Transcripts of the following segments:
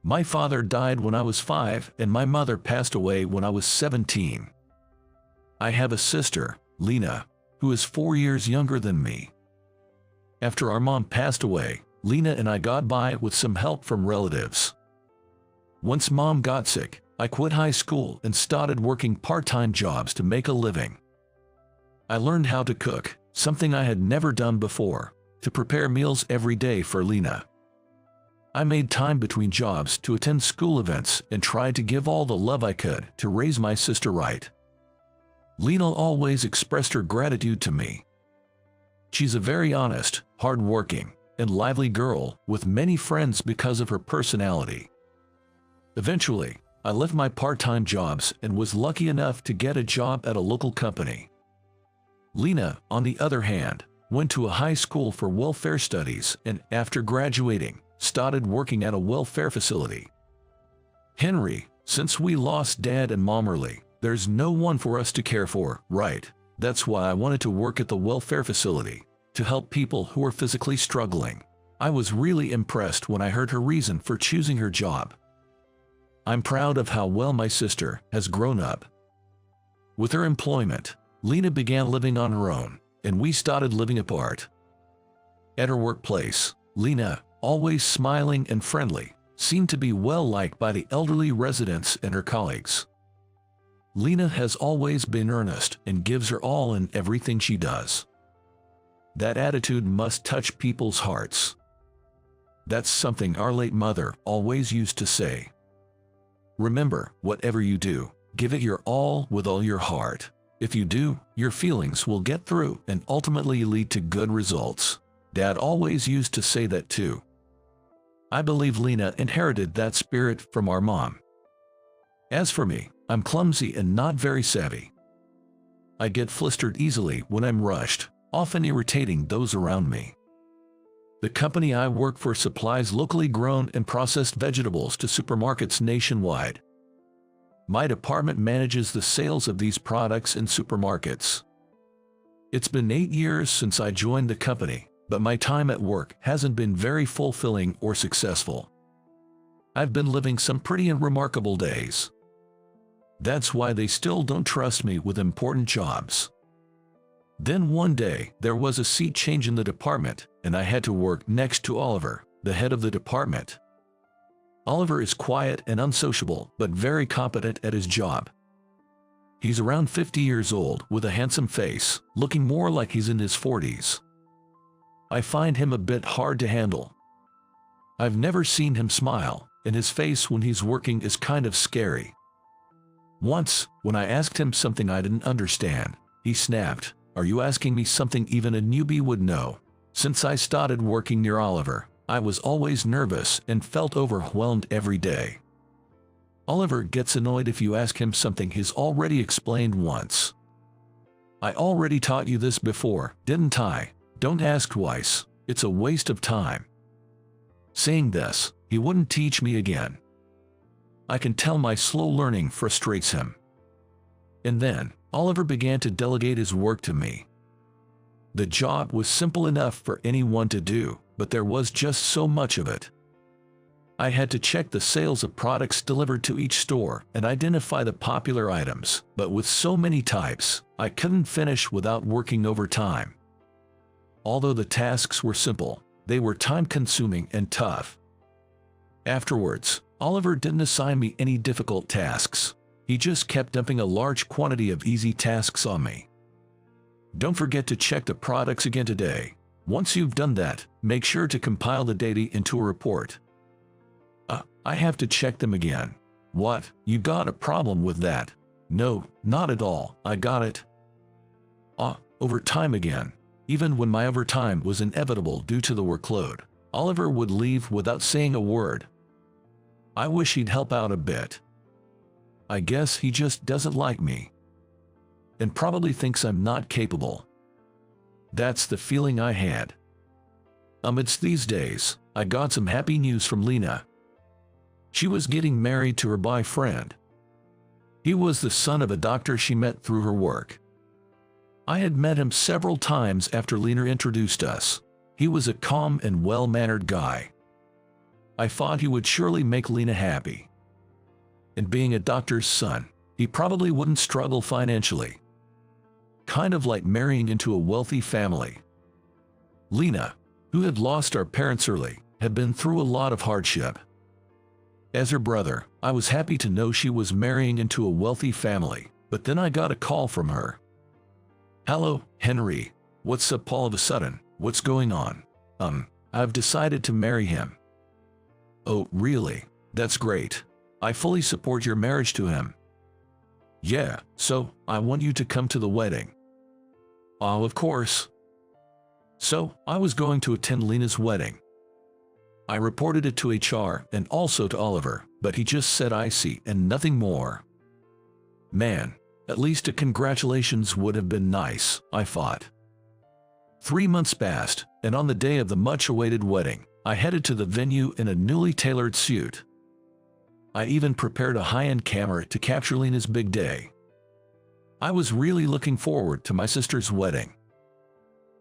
My father died when I was 5 and my mother passed away when I was 17. I have a sister, Lena, who is 4 years younger than me. After our mom passed away, Lena and I got by with some help from relatives. Once mom got sick, I quit high school and started working part-time jobs to make a living. I learned how to cook, something I had never done before, to prepare meals every day for Lena. I made time between jobs to attend school events and tried to give all the love I could to raise my sister right. Lena always expressed her gratitude to me. She's a very honest, hard-working, and lively girl with many friends because of her personality. Eventually, I left my part-time jobs and was lucky enough to get a job at a local company. Lena, on the other hand, went to a high school for welfare studies and, after graduating, started working at a welfare facility. Henry, since we lost Dad and Mom early, there's no one for us to care for, right? That's why I wanted to work at the welfare facility, to help people who are physically struggling. I was really impressed when I heard her reason for choosing her job. I'm proud of how well my sister has grown up. With her employment, Lena began living on her own, and we started living apart. At her workplace, Lena, always smiling and friendly, seemed to be well liked by the elderly residents and her colleagues. Lena has always been earnest and gives her all in everything she does. That attitude must touch people's hearts. That's something our late mother always used to say. Remember, whatever you do, give it your all with all your heart. If you do, your feelings will get through and ultimately lead to good results. Dad always used to say that too. I believe Lena inherited that spirit from our mom. As for me, I'm clumsy and not very savvy. I get flustered easily when I'm rushed, often irritating those around me. The company I work for supplies locally grown and processed vegetables to supermarkets nationwide. My department manages the sales of these products in supermarkets. It's been 8 years since I joined the company, but my time at work hasn't been very fulfilling or successful. I've been living some pretty remarkable days. That's why they still don't trust me with important jobs. Then one day, there was a seat change in the department, and I had to work next to Oliver, the head of the department. Oliver is quiet and unsociable, but very competent at his job. He's around 50 years old, with a handsome face, looking more like he's in his 40s. I find him a bit hard to handle. I've never seen him smile, and his face when he's working is kind of scary. Once, when I asked him something I didn't understand, he snapped, "Are you asking me something even a newbie would know?" Since I started working near Oliver, I was always nervous and felt overwhelmed every day. Oliver gets annoyed if you ask him something he's already explained once. "I already taught you this before, didn't I? Don't ask twice, it's a waste of time." Saying this, he wouldn't teach me again. I can tell my slow learning frustrates him. And then, Oliver began to delegate his work to me. The job was simple enough for anyone to do, but there was just so much of it. I had to check the sales of products delivered to each store and identify the popular items, but with so many types, I couldn't finish without working overtime. Although the tasks were simple, they were time-consuming and tough. Afterwards, Oliver didn't assign me any difficult tasks. He just kept dumping a large quantity of easy tasks on me. "Don't forget to check the products again today. Once you've done that, make sure to compile the data into a report." I have to check them again." "What? You got a problem with that?" "No, not at all, I got it." Overtime again. Even when my overtime was inevitable due to the workload, Oliver would leave without saying a word. I wish he'd help out a bit. I guess he just doesn't like me. And probably thinks I'm not capable. That's the feeling I had. Amidst these days, I got some happy news from Lena. She was getting married to her boyfriend. He was the son of a doctor she met through her work. I had met him several times after Lena introduced us. He was a calm and well-mannered guy. I thought he would surely make Lena happy. And being a doctor's son, he probably wouldn't struggle financially. Kind of like marrying into a wealthy family. Lena, who had lost our parents early, had been through a lot of hardship. As her brother, I was happy to know she was marrying into a wealthy family, but then I got a call from her. "Hello, Henry. What's up all of a sudden? What's going on?" I've decided to marry him." "Oh, really? That's great. I fully support your marriage to him." "Yeah, so I want you to come to the wedding." "Oh, of course." So I was going to attend Lena's wedding. I reported it to HR and also to Oliver, but he just said I see and nothing more. Man, at least a congratulations would have been nice, I thought. 3 months passed, and on the day of the much-awaited wedding, I headed to the venue in a newly tailored suit. I even prepared a high-end camera to capture Lena's big day. I was really looking forward to my sister's wedding.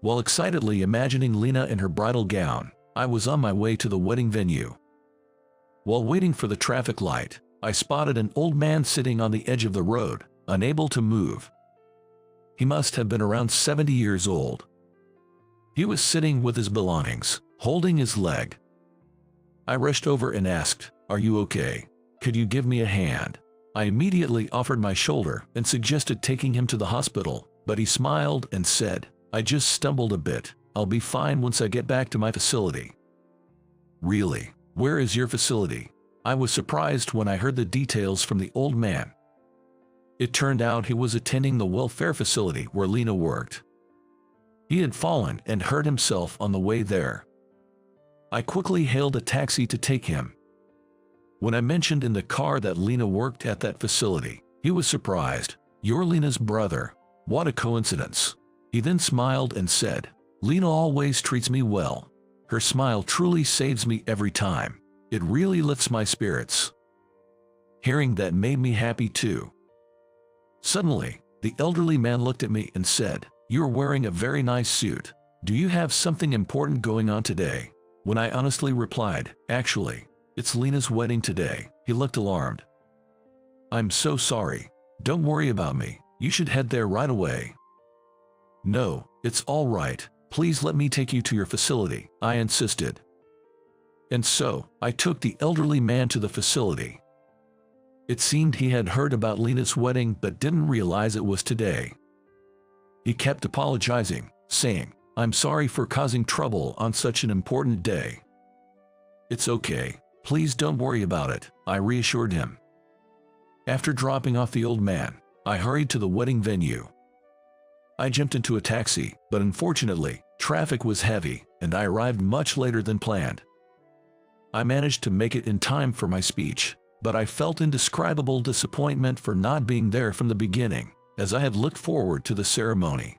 While excitedly imagining Lena in her bridal gown, I was on my way to the wedding venue. While waiting for the traffic light, I spotted an old man sitting on the edge of the road, unable to move. He must have been around 70 years old. He was sitting with his belongings, holding his leg. I rushed over and asked, "Are you okay? Could you give me a hand?" I immediately offered my shoulder and suggested taking him to the hospital, but he smiled and said, "I just stumbled a bit. I'll be fine once I get back to my facility." "Really? Where is your facility?" I was surprised when I heard the details from the old man. It turned out he was attending the welfare facility where Lena worked. He had fallen and hurt himself on the way there. I quickly hailed a taxi to take him. When I mentioned in the car that Lena worked at that facility, he was surprised. "You're Lena's brother. What a coincidence." He then smiled and said, "Lena always treats me well. Her smile truly saves me every time. It really lifts my spirits." Hearing that made me happy too. Suddenly, the elderly man looked at me and said, "You're wearing a very nice suit. Do you have something important going on today?" When I honestly replied, "Actually, it's Lena's wedding today," he looked alarmed. "I'm so sorry. Don't worry about me. You should head there right away." "No, it's all right. Please let me take you to your facility," I insisted. And so, I took the elderly man to the facility. It seemed he had heard about Lena's wedding but didn't realize it was today. He kept apologizing, saying, "I'm sorry for causing trouble on such an important day." "It's okay. Please don't worry about it," I reassured him. After dropping off the old man, I hurried to the wedding venue. I jumped into a taxi, but unfortunately, traffic was heavy, and I arrived much later than planned. I managed to make it in time for my speech, but I felt indescribable disappointment for not being there from the beginning, as I had looked forward to the ceremony.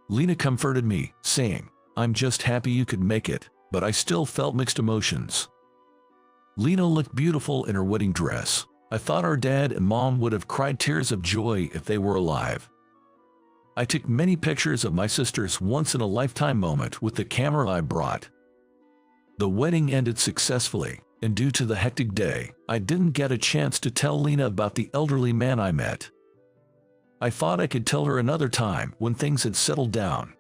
Lena comforted me, saying, "I'm just happy you could make it," but I still felt mixed emotions. Lena looked beautiful in her wedding dress. I thought our dad and mom would have cried tears of joy if they were alive. I took many pictures of my sister's once-in-a-lifetime moment with the camera I brought. The wedding ended successfully, and due to the hectic day, I didn't get a chance to tell Lena about the elderly man I met. I thought I could tell her another time when things had settled down.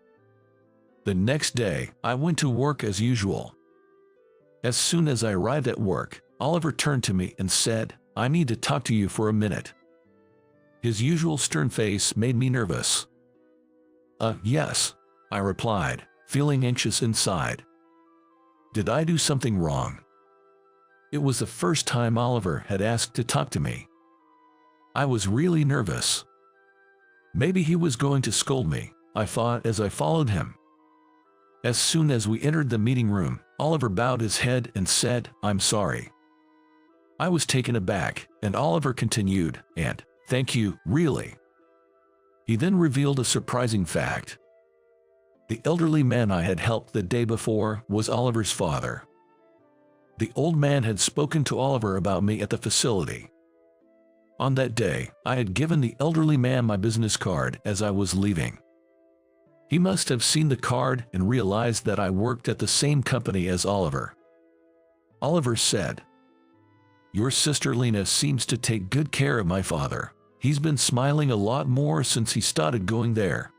The next day, I went to work as usual. As soon as I arrived at work, Oliver turned to me and said, "I need to talk to you for a minute." His usual stern face made me nervous. Yes," I replied, feeling anxious inside. Did I do something wrong? It was the first time Oliver had asked to talk to me. I was really nervous. Maybe he was going to scold me, I thought as I followed him. As soon as we entered the meeting room, Oliver bowed his head and said, "I'm sorry." I was taken aback, and Oliver continued, "And, thank you, really." He then revealed a surprising fact. The elderly man I had helped the day before was Oliver's father. The old man had spoken to Oliver about me at the facility. On that day, I had given the elderly man my business card as I was leaving. He must have seen the card and realized that I worked at the same company as Oliver. Oliver said. "Your sister Lena seems to take good care of my father. He's been smiling a lot more since he started going there."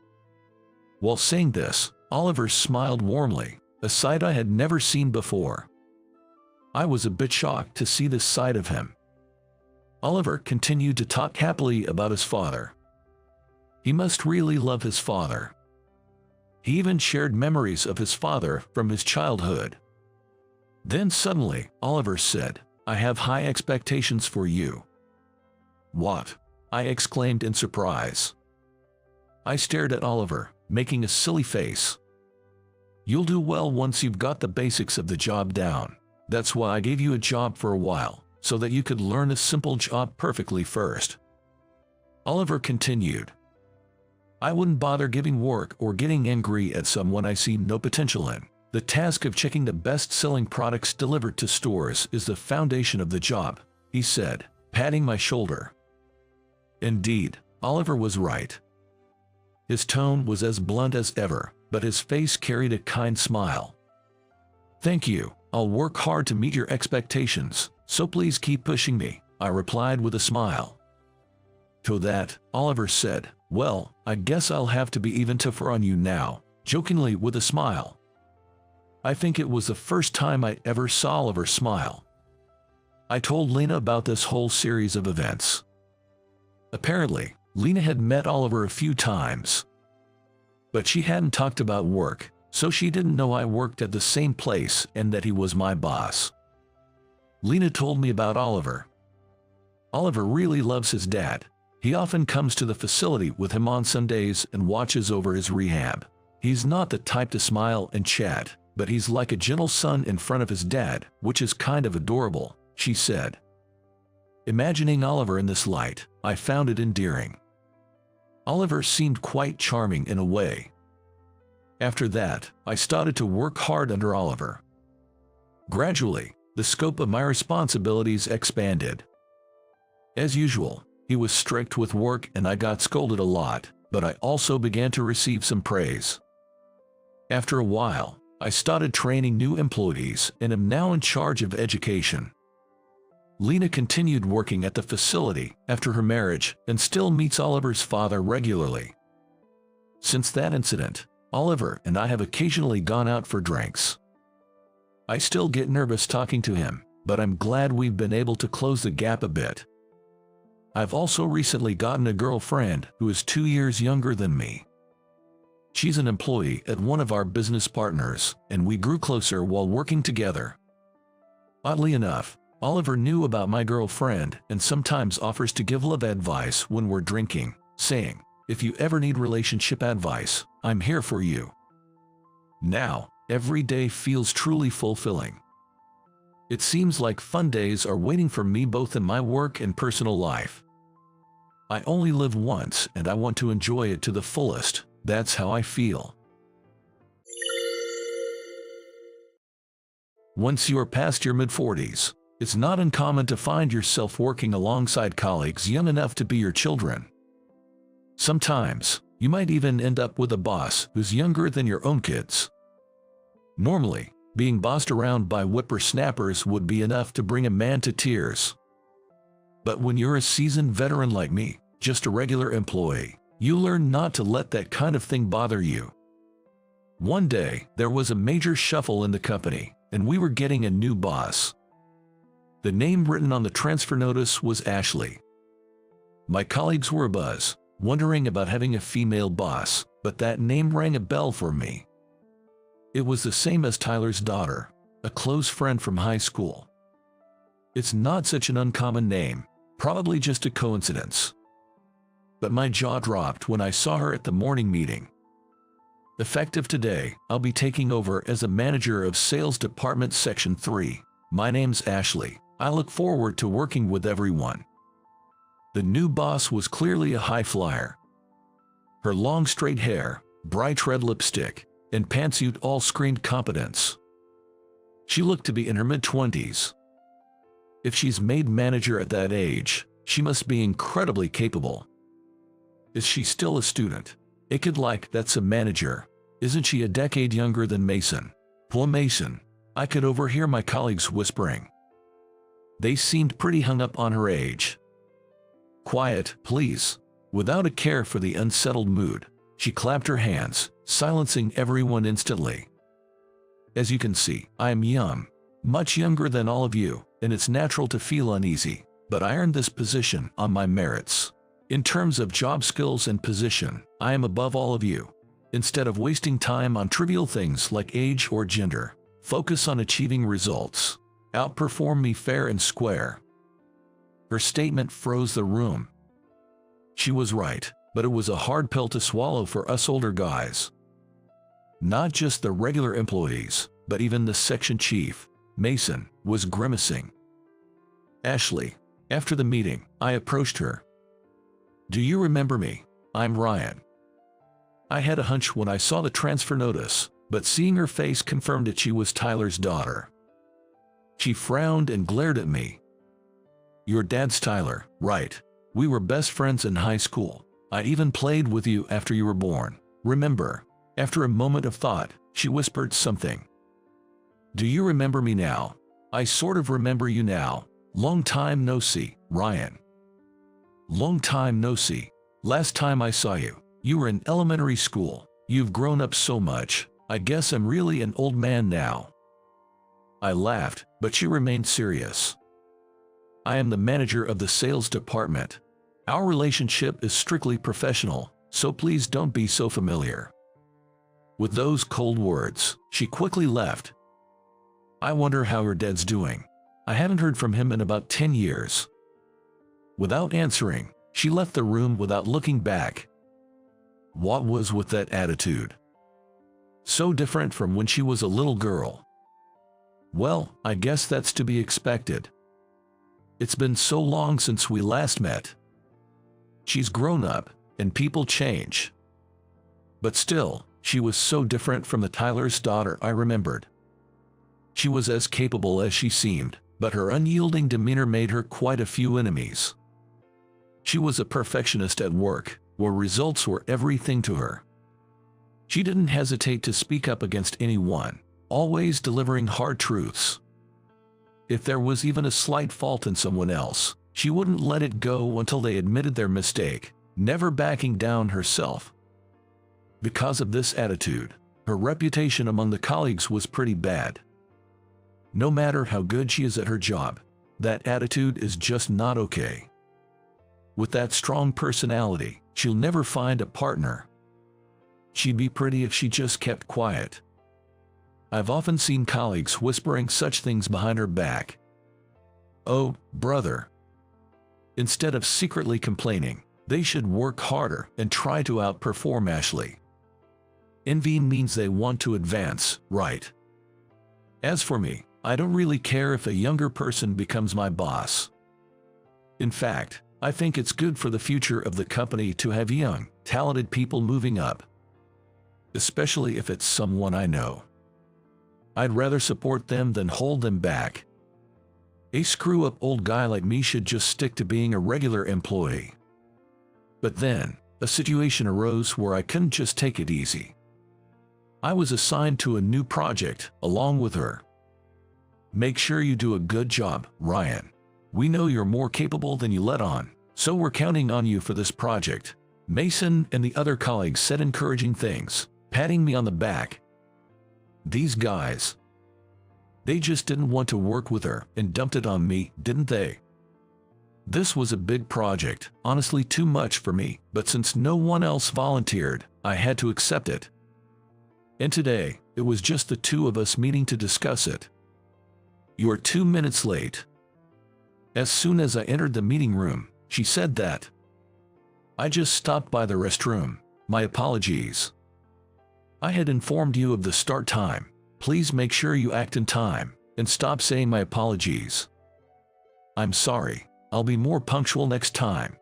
While saying this, Oliver smiled warmly, a sight I had never seen before. I was a bit shocked to see this side of him. Oliver continued to talk happily about his father. He must really love his father. He even shared memories of his father from his childhood. Then suddenly, Oliver said, "I have high expectations for you." "What?" I exclaimed in surprise. I stared at Oliver, making a silly face. "You'll do well once you've got the basics of the job down. That's why I gave you a job for a while, so that you could learn a simple job perfectly first." Oliver continued. "I wouldn't bother giving work or getting angry at someone I see no potential in. The task of checking the best-selling products delivered to stores is the foundation of the job," he said, patting my shoulder. Indeed, Oliver was right. His tone was as blunt as ever, but his face carried a kind smile. "Thank you. I'll work hard to meet your expectations, so please keep pushing me," I replied with a smile. To that, Oliver said, "Well, I guess I'll have to be even tougher on you now," jokingly with a smile. I think it was the first time I ever saw Oliver smile. I told Lena about this whole series of events. Apparently, Lena had met Oliver a few times, but she hadn't talked about work, so she didn't know I worked at the same place and that he was my boss. Lena told me about Oliver. Oliver really loves his dad. He often comes to the facility with him on Sundays and watches over his rehab. He's not the type to smile and chat, but he's like a gentle son in front of his dad, which is kind of adorable, she said. Imagining Oliver in this light, I found it endearing. Oliver seemed quite charming in a way. After that, I started to work hard under Oliver. Gradually, the scope of my responsibilities expanded. As usual, he was strict with work and I got scolded a lot, but I also began to receive some praise. After a while, I started training new employees and am now in charge of education. Lena continued working at the facility after her marriage and still meets Oliver's father regularly. Since that incident, Oliver and I have occasionally gone out for drinks. I still get nervous talking to him, but I'm glad we've been able to close the gap a bit. I've also recently gotten a girlfriend who is 2 years younger than me. She's an employee at one of our business partners, and we grew closer while working together. Oddly enough, Oliver knew about my girlfriend and sometimes offers to give love advice when we're drinking, saying, "If you ever need relationship advice, I'm here for you." Now, every day feels truly fulfilling. It seems like fun days are waiting for me both in my work and personal life. I only live once and I want to enjoy it to the fullest. That's how I feel. Once you are past your mid-40s, it's not uncommon to find yourself working alongside colleagues young enough to be your children. Sometimes, you might even end up with a boss who's younger than your own kids. Normally, being bossed around by whippersnappers would be enough to bring a man to tears. But when you're a seasoned veteran like me, just a regular employee, you learn not to let that kind of thing bother you. One day, there was a major shuffle in the company, and we were getting a new boss. The name written on the transfer notice was Ashley. My colleagues were abuzz, wondering about having a female boss, but that name rang a bell for me. It was the same as Tyler's daughter, a close friend from high school. It's not such an uncommon name, probably just a coincidence. But my jaw dropped when I saw her at the morning meeting. Effective today, I'll be taking over as a manager of Sales Department Section 3. My name's Ashley. I look forward to working with everyone. The new boss was clearly a high flyer. Her long straight hair, bright red lipstick, and pantsuit all screamed competence. She looked to be in her mid-20s. If she's made manager at that age, she must be incredibly capable. Is she still a student? That's a manager. Isn't she a decade younger than Mason? Poor Mason. I could overhear my colleagues whispering. They seemed pretty hung up on her age. Quiet, please. Without a care for the unsettled mood, she clapped her hands, silencing everyone instantly. As you can see, I am young, much younger than all of you, and it's natural to feel uneasy, but I earned this position on my merits. In terms of job skills and position, I am above all of you. Instead of wasting time on trivial things like age or gender, focus on achieving results. Outperform me fair and square. Her statement froze the room. She was right, but it was a hard pill to swallow for us older guys. Not just the regular employees, but even the section chief, Mason, was grimacing. Ashley, after the meeting, I approached her. Do you remember me? I'm Ryan. I had a hunch when I saw the transfer notice, but seeing her face confirmed that she was Tyler's daughter. She frowned and glared at me. Your dad's Tyler, right? We were best friends in high school. I even played with you after you were born. Remember? After a moment of thought, she whispered something. Do you remember me now? I sort of remember you now. Long time no see, Ryan. Long time no see. Last time I saw you, you were in elementary school. You've grown up so much. I guess I'm really an old man now. I laughed, but she remained serious. I am the manager of the sales department. Our relationship is strictly professional, so please don't be so familiar. With those cold words, she quickly left. I wonder how her dad's doing. I haven't heard from him in about 10 years. Without answering, she left the room without looking back. What was with that attitude? So different from when she was a little girl. Well, I guess that's to be expected. It's been so long since we last met. She's grown up, and people change. But still, she was so different from the Tyler's daughter I remembered. She was as capable as she seemed, but her unyielding demeanor made her quite a few enemies. She was a perfectionist at work, where results were everything to her. She didn't hesitate to speak up against anyone, always delivering hard truths. If there was even a slight fault in someone else, she wouldn't let it go until they admitted their mistake, never backing down herself. Because of this attitude, her reputation among the colleagues was pretty bad. No matter how good she is at her job, that attitude is just not okay. With that strong personality, she'll never find a partner. She'd be pretty if she just kept quiet. I've often seen colleagues whispering such things behind her back. Oh, brother. Instead of secretly complaining, they should work harder and try to outperform Ashley. Envy means they want to advance, right? As for me, I don't really care if a younger person becomes my boss. In fact, I think it's good for the future of the company to have young, talented people moving up. Especially if it's someone I know. I'd rather support them than hold them back. A screw-up old guy like me should just stick to being a regular employee. But then, a situation arose where I couldn't just take it easy. I was assigned to a new project, along with her. Make sure you do a good job, Ryan. We know you're more capable than you let on, so we're counting on you for this project. Mason and the other colleagues said encouraging things, patting me on the back. These guys. They just didn't want to work with her and dumped it on me, didn't they? This was a big project, honestly too much for me, but since no one else volunteered, I had to accept it. And today, it was just the two of us meeting to discuss it. You're 2 minutes late. As soon as I entered the meeting room, she said that. I just stopped by the restroom. My apologies. I had informed you of the start time. Please make sure you act in time, and stop saying my apologies. I'm sorry. I'll be more punctual next time.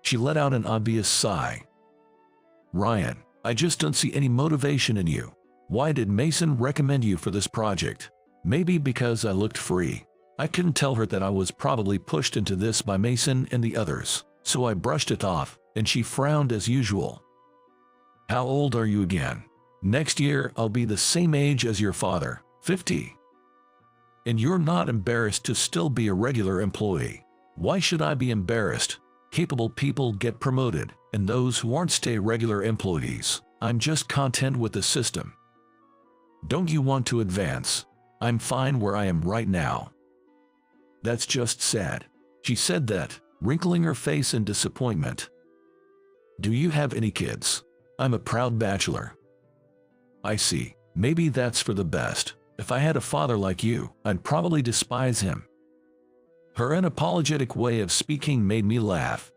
She let out an obvious sigh. Ryan, I just don't see any motivation in you. Why did Mason recommend you for this project? Maybe because I looked free. I couldn't tell her that I was probably pushed into this by Mason and the others, so I brushed it off, and she frowned as usual. How old are you again? Next year I'll be the same age as your father, 50. And you're not embarrassed to still be a regular employee. Why should I be embarrassed? Capable people get promoted, and those who aren't stay regular employees. I'm just content with the system. Don't you want to advance? I'm fine where I am right now. That's just sad. She said that, wrinkling her face in disappointment. Do you have any kids? I'm a proud bachelor. I see. Maybe that's for the best. If I had a father like you, I'd probably despise him. Her unapologetic way of speaking made me laugh.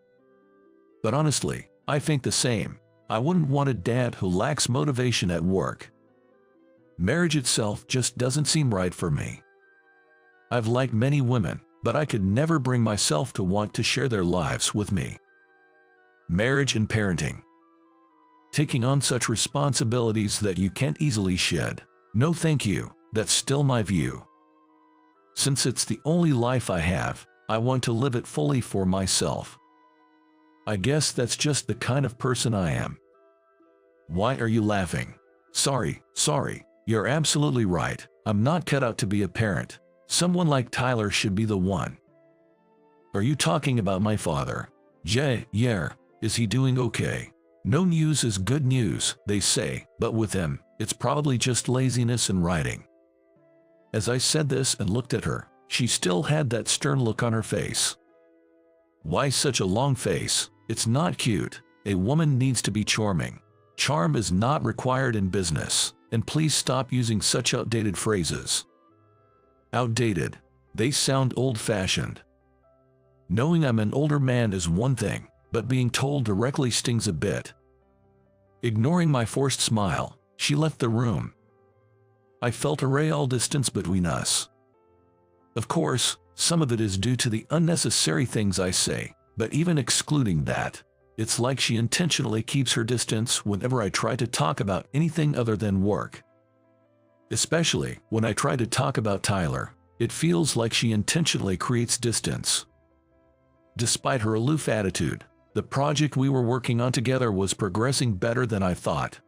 But honestly, I think the same. I wouldn't want a dad who lacks motivation at work. Marriage itself just doesn't seem right for me. I've liked many women, but I could never bring myself to want to share their lives with me. Marriage and parenting. Taking on such responsibilities that you can't easily shed. No thank you, that's still my view. Since it's the only life I have, I want to live it fully for myself. I guess that's just the kind of person I am. Why are you laughing? Sorry, you're absolutely right. I'm not cut out to be a parent. Someone like Tyler should be the one. Are you talking about my father? Yeah, is he doing okay? No news is good news, they say, but with him, it's probably just laziness and writing. As I said this and looked at her, she still had that stern look on her face. Why such a long face? It's not cute. A woman needs to be charming. Charm is not required in business, and please stop using such outdated phrases. Outdated. They sound old-fashioned. Knowing I'm an older man is one thing, but being told directly stings a bit. Ignoring my forced smile, she left the room. I felt a real distance between us. Of course, some of it is due to the unnecessary things I say, but even excluding that, it's like she intentionally keeps her distance whenever I try to talk about anything other than work. Especially when I try to talk about Tyler, it feels like she intentionally creates distance. Despite her aloof attitude, the project we were working on together was progressing better than I thought.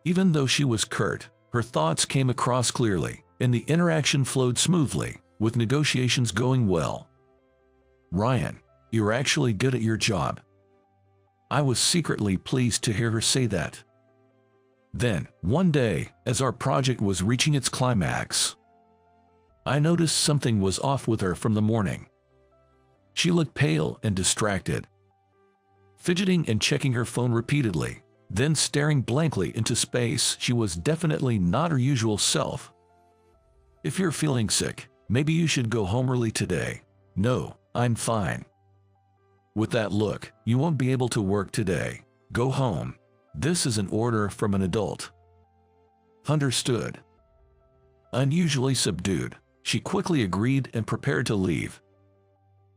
Even though she was curt, her thoughts came across clearly, and the interaction flowed smoothly, with negotiations going well. Ryan, you're actually good at your job. I was secretly pleased to hear her say that. Then, one day, as our project was reaching its climax, I noticed something was off with her from the morning. She looked pale and distracted, fidgeting and checking her phone repeatedly, then staring blankly into space. She was definitely not her usual self. If you're feeling sick, maybe you should go home early today. No, I'm fine. With that look, you won't be able to work today. Go home. This is an order from an adult. Understood. Unusually subdued, she quickly agreed and prepared to leave.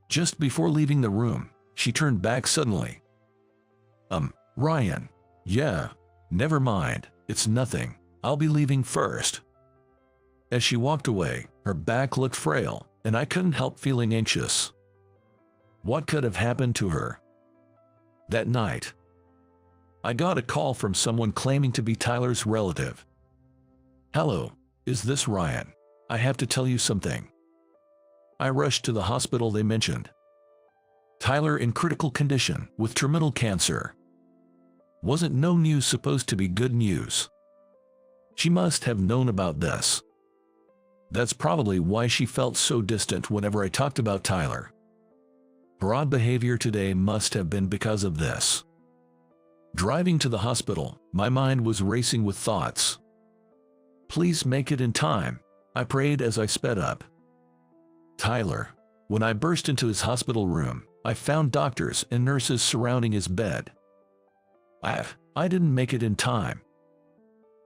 Just before leaving the room, she turned back suddenly. Ryan. Yeah, never mind, it's nothing. I'll be leaving first. As she walked away, her back looked frail, and I couldn't help feeling anxious. What could have happened to her? That night, I got a call from someone claiming to be Tyler's relative. Hello, is this Ryan? I have to tell you something. I rushed to the hospital they mentioned. Tyler in critical condition with terminal cancer. Wasn't no news supposed to be good news? She must have known about this. That's probably why she felt so distant whenever I talked about Tyler. Her odd behavior today must have been because of this. Driving to the hospital, my mind was racing with thoughts. Please make it in time, I prayed as I sped up. Tyler. When I burst into his hospital room, I found doctors and nurses surrounding his bed. I didn't make it in time.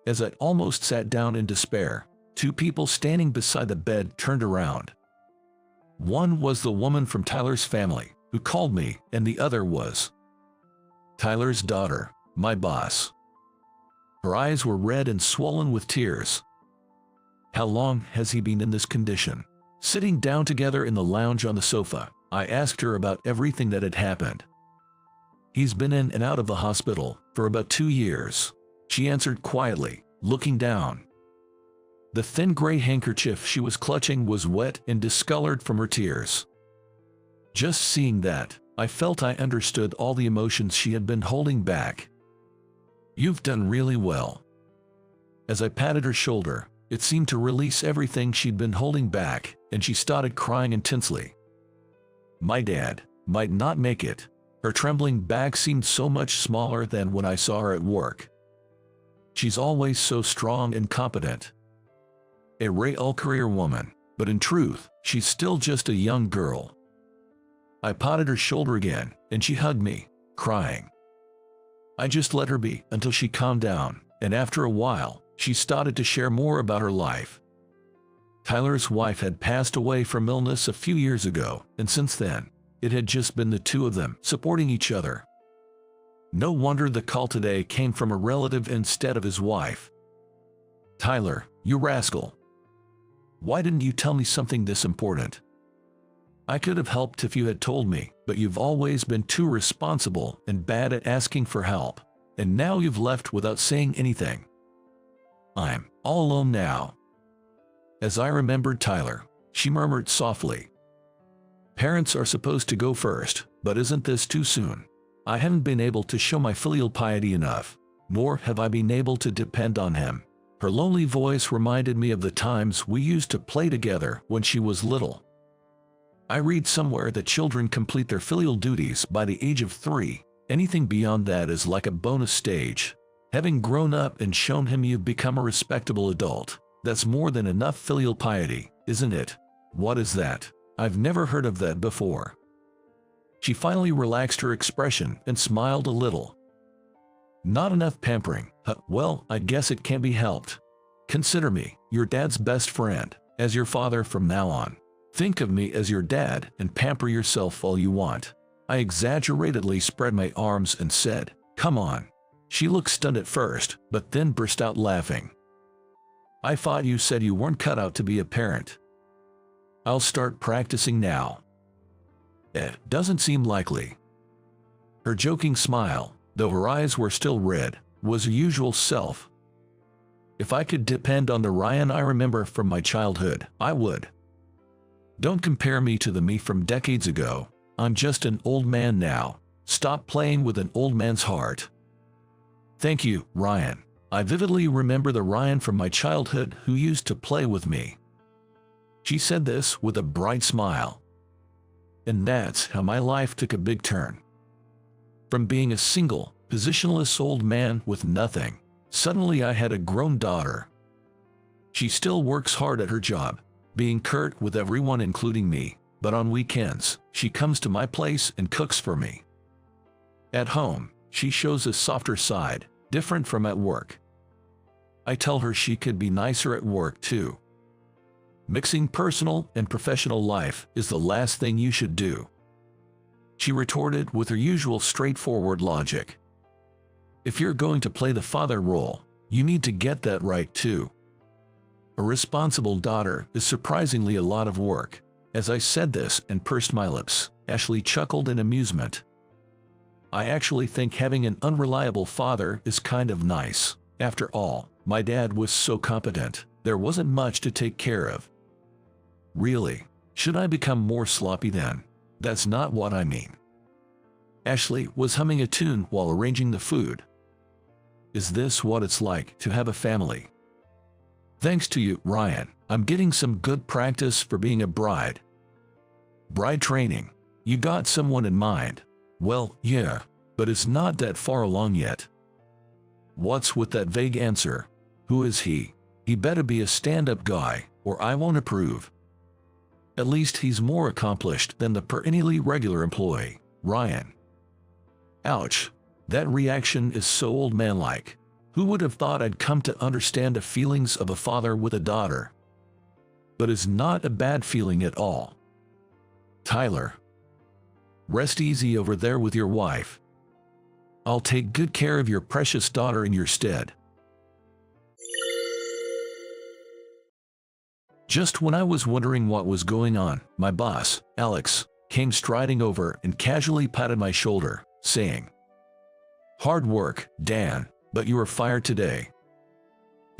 As I almost sat down in despair, two people standing beside the bed turned around. One was the woman from Tyler's family, who called me, and the other was Tyler's daughter, my boss. Her eyes were red and swollen with tears. How long has he been in this condition? Sitting down together in the lounge on the sofa, I asked her about everything that had happened. He's been in and out of the hospital for about 2 years, she answered quietly, looking down. The thin gray handkerchief she was clutching was wet and discolored from her tears. Just seeing that, I felt I understood all the emotions she had been holding back. "You've done really well." As I patted her shoulder, it seemed to release everything she'd been holding back, and she started crying intensely. My dad might not make it. Her trembling back seemed so much smaller than when I saw her at work. She's always so strong and competent. A real career woman, but in truth, she's still just a young girl. I patted her shoulder again, and she hugged me, crying. I just let her be until she calmed down, and after a while, she started to share more about her life. Tyler's wife had passed away from illness a few years ago, and since then, it had just been the two of them supporting each other. No wonder the call today came from a relative instead of his wife. "Tyler, you rascal. Why didn't you tell me something this important? I could have helped if you had told me, but you've always been too responsible and bad at asking for help, and now you've left without saying anything. I'm all alone now." As I remembered Tyler, she murmured softly, "Parents are supposed to go first, but isn't this too soon? I haven't been able to show my filial piety enough, nor have I been able to depend on him." Her lonely voice reminded me of the times we used to play together when she was little. I read somewhere that children complete their filial duties by the age of 3. Anything beyond that is like a bonus stage. Having grown up and shown him you've become a respectable adult, that's more than enough filial piety, isn't it? What is that? I've never heard of that before. She finally relaxed her expression and smiled a little. "Not enough pampering. Well, I guess it can't be helped. Consider me your dad's best friend, as your father from now on. Think of me as your dad and pamper yourself all you want." I exaggeratedly spread my arms and said, "Come on." She looked stunned at first, but then burst out laughing. "I thought you said you weren't cut out to be a parent." "I'll start practicing now." "It doesn't seem likely." Her joking smile, though her eyes were still red, was her usual self. "If I could depend on the Ryan I remember from my childhood, I would. Don't compare me to the me from decades ago. I'm just an old man now. Stop playing with an old man's heart." "Thank you, Ryan. I vividly remember the Ryan from my childhood who used to play with me." She said this with a bright smile. And that's how my life took a big turn. From being a single, positionless old man with nothing, suddenly I had a grown daughter. She still works hard at her job, being curt with everyone including me, but on weekends, she comes to my place and cooks for me. At home, she shows a softer side, different from at work. I tell her she could be nicer at work too. Mixing personal and professional life is the last thing you should do. She retorted with her usual straightforward logic. If you're going to play the father role, you need to get that right too. A responsible daughter is surprisingly a lot of work. As I said this and pursed my lips, Ashley chuckled in amusement. I actually think having an unreliable father is kind of nice. After all, my dad was so competent, there wasn't much to take care of. Really? Should I become more sloppy then? That's not what I mean. Ashley was humming a tune while arranging the food. Is this what it's like to have a family? Thanks to you, Ryan, I'm getting some good practice for being a bride. Bride training. You got someone in mind? Well, yeah, but it's not that far along yet. What's with that vague answer? Who is he? He better be a stand-up guy, or I won't approve. At least he's more accomplished than the perennially regular employee, Ryan. Ouch. That reaction is so old man-like. Who would have thought I'd come to understand the feelings of a father with a daughter? But it's not a bad feeling at all. Tyler. Rest easy over there with your wife. I'll take good care of your precious daughter in your stead. Just when I was wondering what was going on, my boss, Alex, came striding over and casually patted my shoulder, saying, "Hard work, Dan, but you are fired today."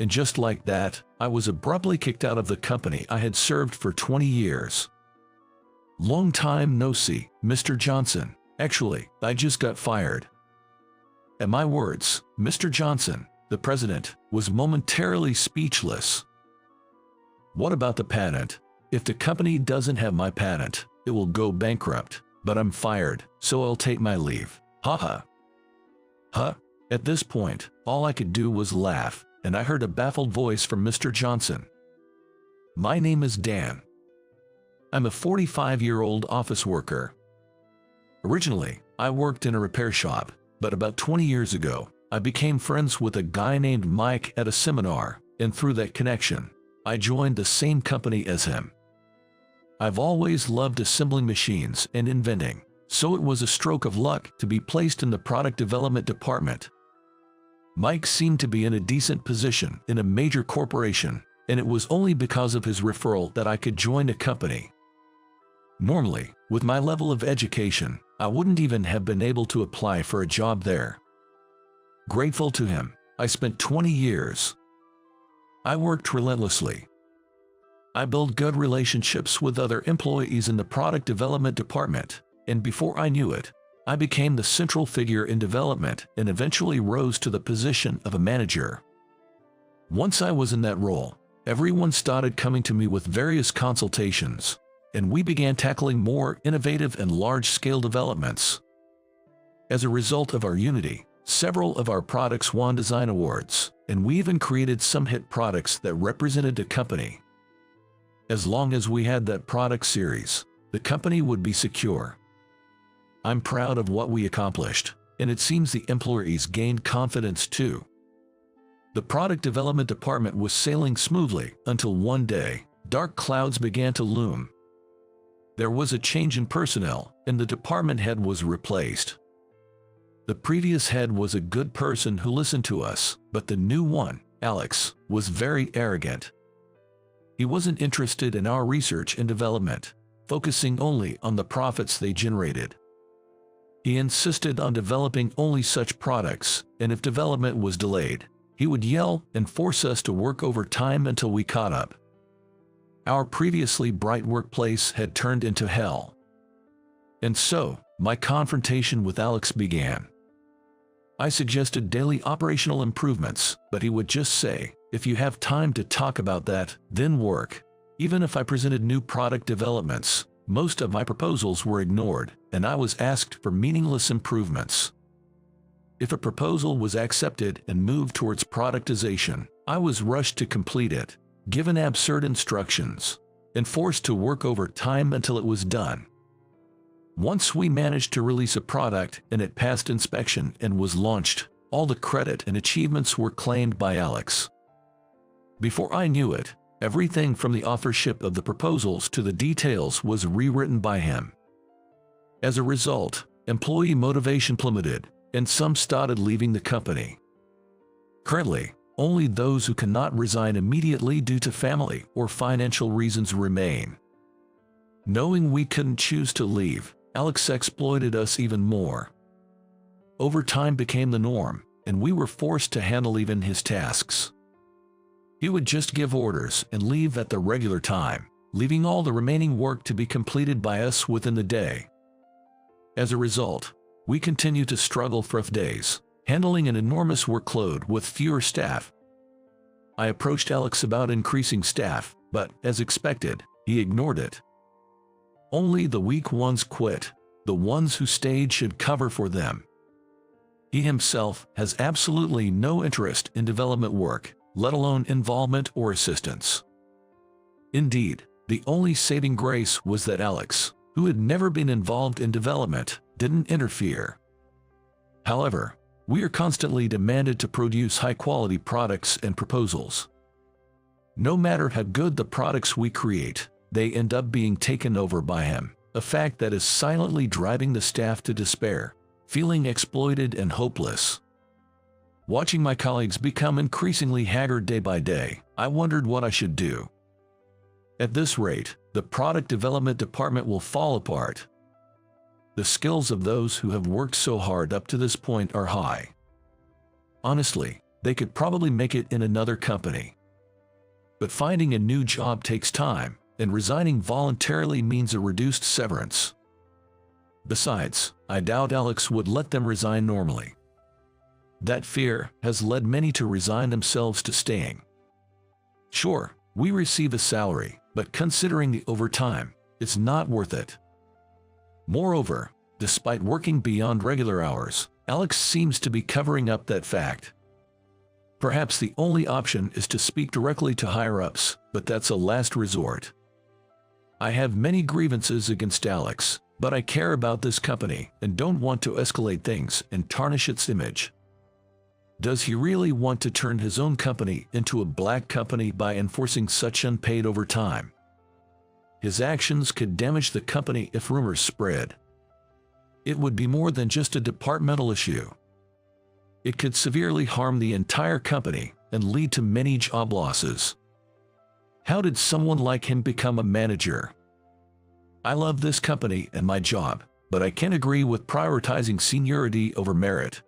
And just like that, I was abruptly kicked out of the company I had served for 20 years. "Long time no see, Mr. Johnson. Actually, I just got fired." At my words, Mr. Johnson, the president, was momentarily speechless. "What about the patent? If the company doesn't have my patent, it will go bankrupt, but I'm fired, so I'll take my leave. Haha." Huh? At this point, all I could do was laugh, and I heard a baffled voice from Mr. Johnson. "My name is Dan. I'm a 45-year-old office worker. Originally, I worked in a repair shop, but about 20 years ago, I became friends with a guy named Mike at a seminar, and through that connection, I joined the same company as him. I've always loved assembling machines and inventing, so it was a stroke of luck to be placed in the product development department. Mike seemed to be in a decent position in a major corporation, and it was only because of his referral that I could join the company. Normally, with my level of education, I wouldn't even have been able to apply for a job there. Grateful to him, I spent 20 years. I worked relentlessly. I built good relationships with other employees in the product development department, and before I knew it, I became the central figure in development and eventually rose to the position of a manager. Once I was in that role, everyone started coming to me with various consultations, and we began tackling more innovative and large-scale developments. As a result of our unity, several of our products won design awards, and we even created some hit products that represented the company. As long as we had that product series, the company would be secure. I'm proud of what we accomplished, and it seems the employees gained confidence too. The product development department was sailing smoothly until one day, dark clouds began to loom. There was a change in personnel, and the department head was replaced. The previous head was a good person who listened to us, but the new one, Alex, was very arrogant. He wasn't interested in our research and development, focusing only on the profits they generated. He insisted on developing only such products, and if development was delayed, he would yell and force us to work overtime until we caught up. Our previously bright workplace had turned into hell. And so, my confrontation with Alex began. I suggested daily operational improvements, but he would just say, "If you have time to talk about that, then work." Even if I presented new product developments, most of my proposals were ignored, and I was asked for meaningless improvements. If a proposal was accepted and moved towards productization, I was rushed to complete it, given absurd instructions, and forced to work overtime until it was done. Once we managed to release a product and it passed inspection and was launched, all the credit and achievements were claimed by Alex. Before I knew it, everything from the authorship of the proposals to the details was rewritten by him. As a result, employee motivation plummeted, and some started leaving the company. Currently, only those who cannot resign immediately due to family or financial reasons remain. Knowing we couldn't choose to leave, Alex exploited us even more. Overtime became the norm, and we were forced to handle even his tasks. He would just give orders and leave at the regular time, leaving all the remaining work to be completed by us within the day. As a result, we continued to struggle for days, handling an enormous workload with fewer staff. I approached Alex about increasing staff, but, as expected, he ignored it. Only the weak ones quit. The ones who stayed should cover for them. He himself has absolutely no interest in development work, let alone involvement or assistance. Indeed, the only saving grace was that Alex, who had never been involved in development, didn't interfere. However, we are constantly demanded to produce high-quality products and proposals. No matter how good the products we create, they end up being taken over by him, a fact that is silently driving the staff to despair, feeling exploited and hopeless. Watching my colleagues become increasingly haggard day by day, I wondered what I should do. At this rate, the product development department will fall apart. The skills of those who have worked so hard up to this point are high. Honestly, they could probably make it in another company. but finding a new job takes time, and resigning voluntarily means a reduced severance. Besides, I doubt Alex would let them resign normally. That fear has led many to resign themselves to staying. Sure, we receive a salary, but considering the overtime, it's not worth it. Moreover, despite working beyond regular hours, Alex seems to be covering up that fact. Perhaps the only option is to speak directly to higher-ups, but that's a last resort. I have many grievances against Alex, but I care about this company and don't want to escalate things and tarnish its image. Does he really want to turn his own company into a black company by enforcing such unpaid overtime? His actions could damage the company if rumors spread. It would be more than just a departmental issue. It could severely harm the entire company and lead to many job losses. How did someone like him become a manager? I love this company and my job, but I can't agree with prioritizing seniority over merit.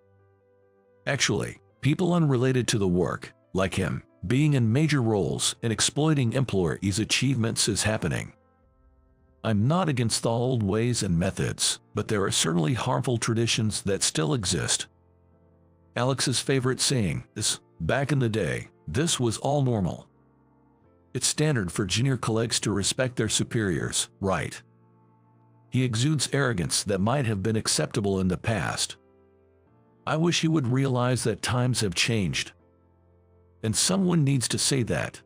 Actually, people unrelated to the work, like him, being in major roles and exploiting employees' achievements is happening. I'm not against the old ways and methods, but there are certainly harmful traditions that still exist. Alex's favorite saying is, "Back in the day, this was all normal." It's standard for junior colleagues to respect their superiors, right? He exudes arrogance that might have been acceptable in the past. I wish he would realize that times have changed. And someone needs to say that.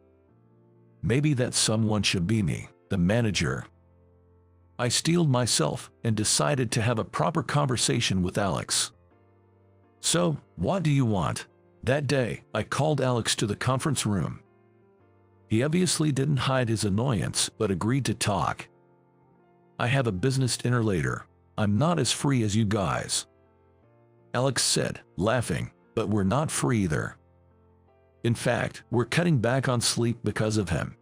Maybe that someone should be me, the manager. I steeled myself and decided to have a proper conversation with Alex. "So, what do you want?" That day, I called Alex to the conference room. He obviously didn't hide his annoyance, but agreed to talk. "I have a business dinner later. I'm not as free as you guys," Alex said, laughing, "but we're not free either. In fact, we're cutting back on sleep because of him."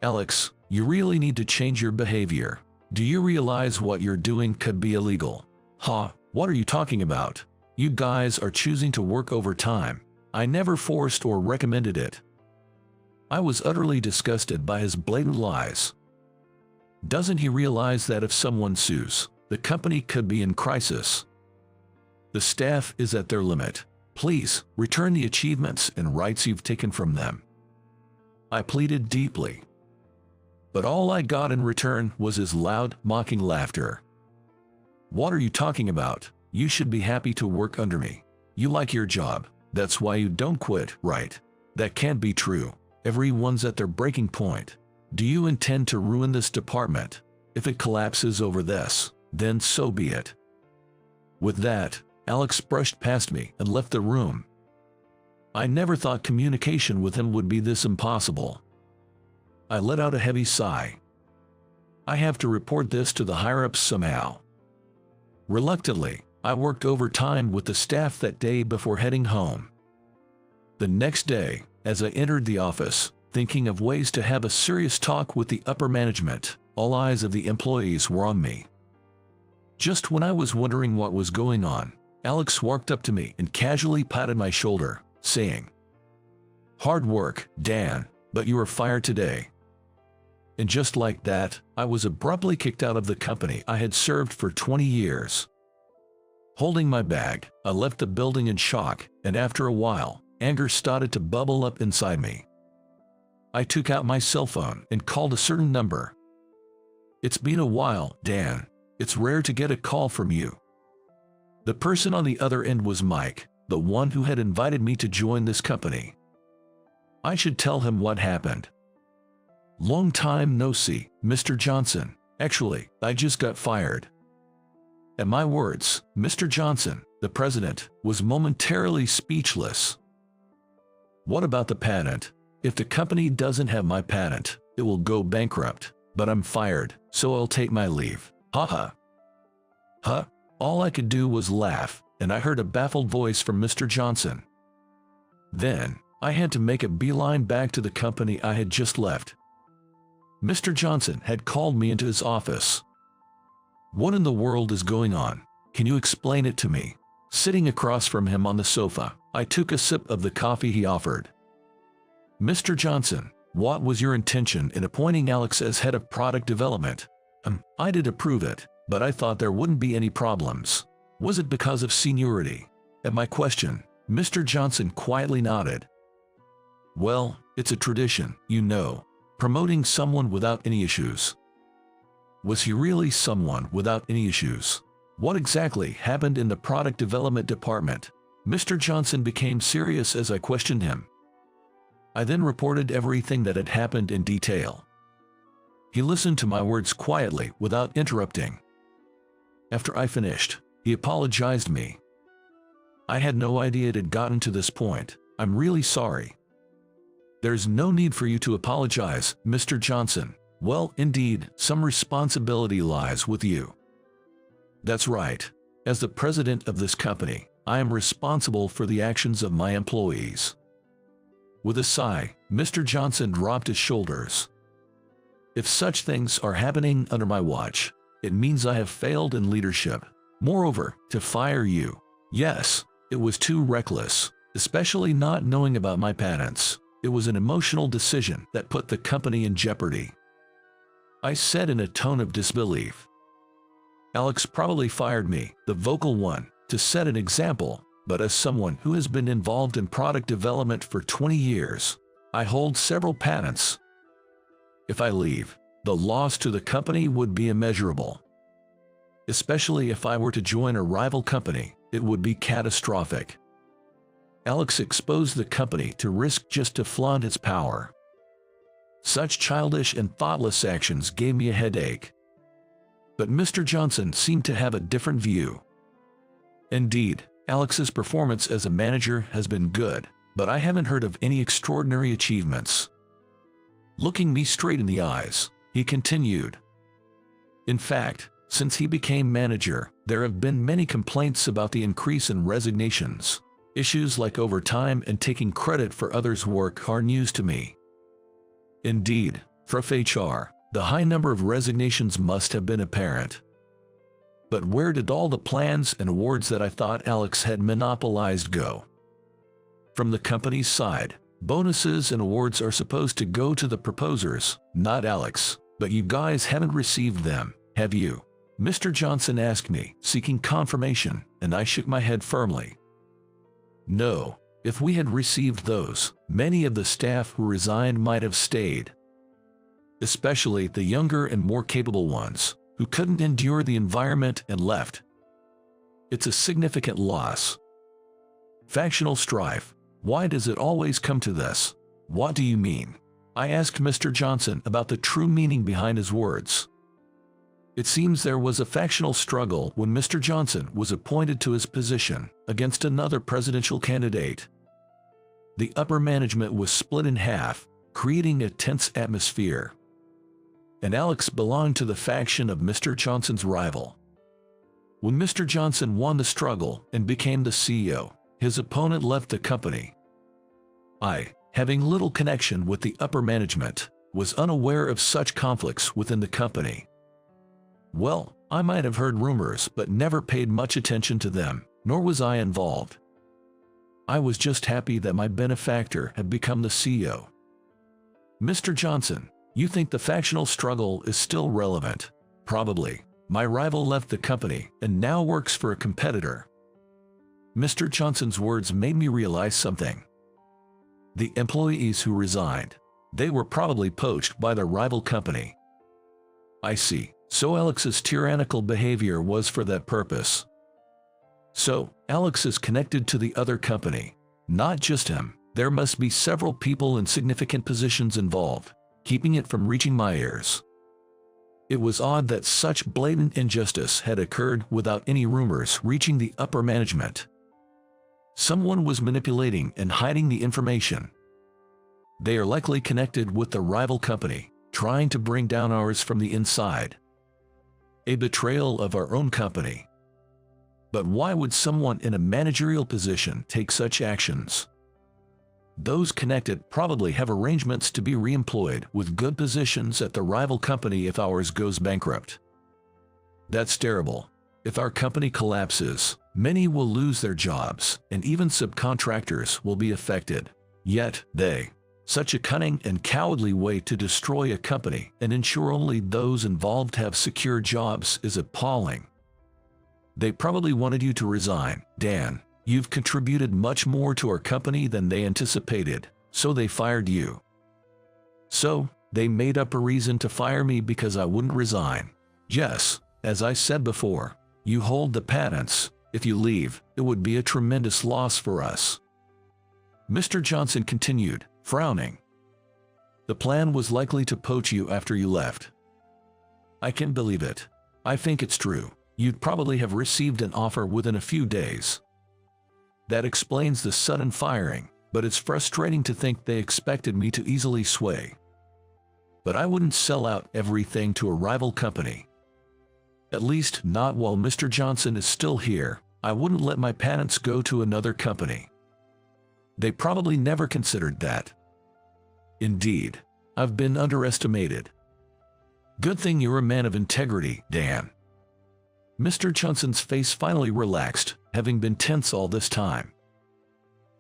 "Alex, you really need to change your behavior. Do you realize what you're doing could be illegal?" "Huh, what are you talking about? You guys are choosing to work overtime. I never forced or recommended it." I was utterly disgusted by his blatant lies. Doesn't he realize that if someone sues, the company could be in crisis? The staff is at their limit. Please, return the achievements and rights you've taken from them. I pleaded deeply. But all I got in return was his loud, mocking laughter. "What are you talking about? You should be happy to work under me. You like your job. That's why you don't quit, right? That can't be true. Everyone's at their breaking point. Do you intend to ruin this department? If it collapses over this, then so be it." With that, Alex brushed past me and left the room. I never thought communication with him would be this impossible. I let out a heavy sigh. I have to report this to the higher-ups somehow. Reluctantly, I worked overtime with the staff that day before heading home. The next day, as I entered the office, thinking of ways to have a serious talk with the upper management, all eyes of the employees were on me. Just when I was wondering what was going on, Alex walked up to me and casually patted my shoulder, saying, "Hard work, Dan, but you are fired today." And just like that, I was abruptly kicked out of the company I had served for 20 years. Holding my bag, I left the building in shock, and after a while, anger started to bubble up inside me. I took out my cell phone and called a certain number. "It's been a while, Dan. It's rare to get a call from you." The person on the other end was Mike, the one who had invited me to join this company. I should tell him what happened. "Long time no see, Mr. Johnson. Actually, I just got fired." At my words, Mr. Johnson, the president, was momentarily speechless. "What about the patent? If the company doesn't have my patent, it will go bankrupt, but I'm fired, so I'll take my leave. Haha." Huh? All I could do was laugh, and I heard a baffled voice from Mr. Johnson. Then, I had to make a beeline back to the company I had just left. Mr. Johnson had called me into his office. "What in the world is going on? Can you explain it to me?" Sitting across from him on the sofa, I took a sip of the coffee he offered. "Mr. Johnson, What was your intention in appointing Alex as head of product development? I did approve it, but I thought there wouldn't be any problems. Was it because of seniority? At my question, Mr. Johnson quietly nodded. Well, it's a tradition, you know, promoting someone without any issues. Was he really someone without any issues? What exactly happened in the product development department? Mr. Johnson became serious as I questioned him. I then reported everything that had happened in detail. He listened to my words quietly without interrupting. After I finished, he apologized me. I had no idea it had gotten to this point. I'm really sorry. There's no need for you to apologize, Mr. Johnson. Well, indeed, some responsibility lies with you. That's right. As the president of this company, I am responsible for the actions of my employees. With a sigh, Mr. Johnson dropped his shoulders. If such things are happening under my watch, it means I have failed in leadership. Moreover, to fire you. Yes, it was too reckless, especially not knowing about my patents. It was an emotional decision that put the company in jeopardy. I said in a tone of disbelief. Alex probably fired me, the vocal one, to set an example, but as someone who has been involved in product development for 20 years, I hold several patents. If I leave, the loss to the company would be immeasurable. Especially if I were to join a rival company, it would be catastrophic. Alex exposed the company to risk just to flaunt its power. Such childish and thoughtless actions gave me a headache. But Mr. Johnson seemed to have a different view. Indeed, Alex's performance as a manager has been good, but I haven't heard of any extraordinary achievements. Looking me straight in the eyes, he continued. In fact, since he became manager, there have been many complaints about the increase in resignations. Issues like overtime and taking credit for others' work are news to me. Indeed, from HR, the high number of resignations must have been apparent. But where did all the plans and awards that I thought Alex had monopolized go? From the company's side, bonuses and awards are supposed to go to the proposers, not Alex, but you guys haven't received them, have you? Mr. Johnson asked me, seeking confirmation, and I shook my head firmly. No, if we had received those, many of the staff who resigned might have stayed. Especially the younger and more capable ones, who couldn't endure the environment and left. It's a significant loss. Factional strife. Why does it always come to this? What do you mean? I asked Mr. Johnson about the true meaning behind his words. It seems there was a factional struggle when Mr. Johnson was appointed to his position against another presidential candidate. The upper management was split in half, creating a tense atmosphere. And Alex belonged to the faction of Mr. Johnson's rival. When Mr. Johnson won the struggle and became the CEO, his opponent left the company. I, having little connection with the upper management, was unaware of such conflicts within the company. Well, I might have heard rumors but never paid much attention to them, nor was I involved. I was just happy that my benefactor had become the CEO. Mr. Johnson, you think the factional struggle is still relevant? Probably. My rival left the company and now works for a competitor. Mr. Johnson's words made me realize something. The employees who resigned, they were probably poached by the rival company. I see. So Alex's tyrannical behavior was for that purpose. So, Alex is connected to the other company. Not just him. There must be several people in significant positions involved, keeping it from reaching my ears. It was odd that such blatant injustice had occurred without any rumors reaching the upper management. Someone was manipulating and hiding the information. They are likely connected with the rival company, trying to bring down ours from the inside. A betrayal of our own company. But why would someone in a managerial position take such actions? Those connected probably have arrangements to be reemployed with good positions at the rival company if ours goes bankrupt. That's terrible. If our company collapses, many will lose their jobs, and even subcontractors will be affected. Yet, they Such a cunning and cowardly way to destroy a company and ensure only those involved have secure jobs is appalling. They probably wanted you to resign, Dan. You've contributed much more to our company than they anticipated, so they fired you. So, they made up a reason to fire me because I wouldn't resign. Yes, as I said before, you hold the patents. If you leave, it would be a tremendous loss for us. Mr. Johnson continued, frowning. The plan was likely to poach you after you left. I can believe it. I think it's true. You'd probably have received an offer within a few days. That explains the sudden firing, but it's frustrating to think they expected me to easily sway. But I wouldn't sell out everything to a rival company. At least not while Mr. Johnson is still here. I wouldn't let my patents go to another company. They probably never considered that. Indeed, I've been underestimated. Good thing you're a man of integrity, Dan. Mr. Johnson's face finally relaxed, having been tense all this time.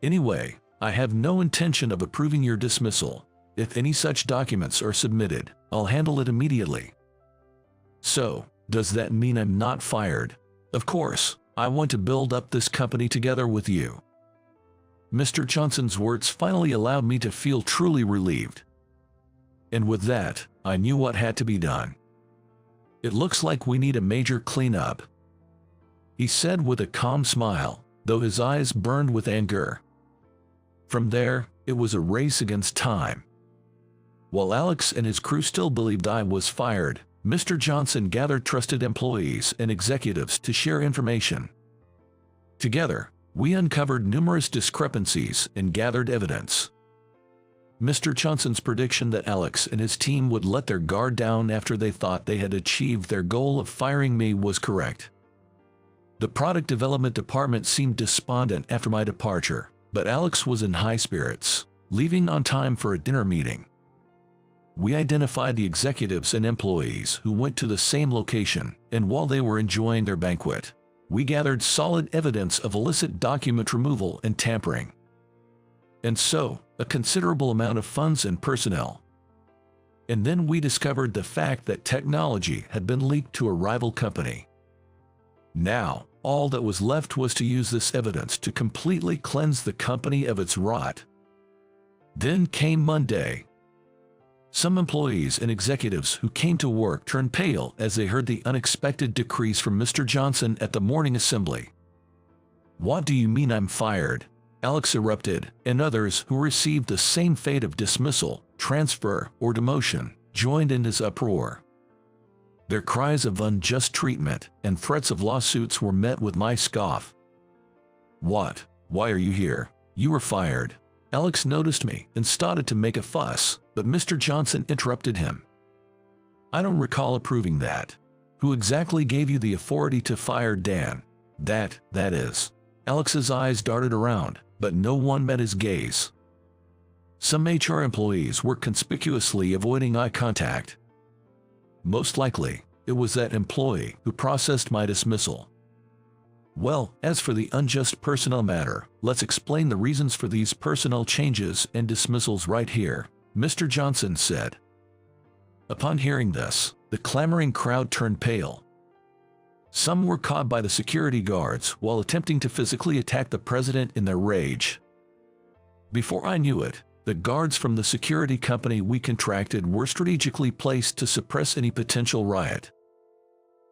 Anyway, I have no intention of approving your dismissal. If any such documents are submitted, I'll handle it immediately. So, does that mean I'm not fired? Of course, I want to build up this company together with you. Mr. Johnson's words finally allowed me to feel truly relieved. And with that, I knew what had to be done. It looks like we need a major cleanup, he said with a calm smile, though his eyes burned with anger. From there, it was a race against time. While Alex and his crew still believed I was fired, Mr. Johnson gathered trusted employees and executives to share information. Together, we uncovered numerous discrepancies and gathered evidence. Mr. Johnson's prediction that Alex and his team would let their guard down after they thought they had achieved their goal of firing me was correct. The product development department seemed despondent after my departure, but Alex was in high spirits, leaving on time for a dinner meeting. We identified the executives and employees who went to the same location, and while they were enjoying their banquet, we gathered solid evidence of illicit document removal and tampering. And so, a considerable amount of funds and personnel. And then we discovered the fact that technology had been leaked to a rival company. Now, all that was left was to use this evidence to completely cleanse the company of its rot. Then came Monday. Some employees and executives who came to work turned pale as they heard the unexpected decrees from Mr. Johnson at the morning assembly. "What do you mean I'm fired?" Alex erupted, and others who received the same fate of dismissal, transfer, or demotion joined in his uproar. Their cries of unjust treatment and threats of lawsuits were met with my scoff. "What? Why are you here? You were fired." Alex noticed me and started to make a fuss, but Mr. Johnson interrupted him. "I don't recall approving that. Who exactly gave you the authority to fire Dan?" That is. Alex's eyes darted around, but no one met his gaze. Some HR employees were conspicuously avoiding eye contact. Most likely, it was that employee who processed my dismissal. Well, as for the unjust personnel matter, let's explain the reasons for these personnel changes and dismissals right here, Mr. Johnson said. Upon hearing this, the clamoring crowd turned pale. Some were caught by the security guards while attempting to physically attack the president in their rage. Before I knew it, the guards from the security company we contracted were strategically placed to suppress any potential riot.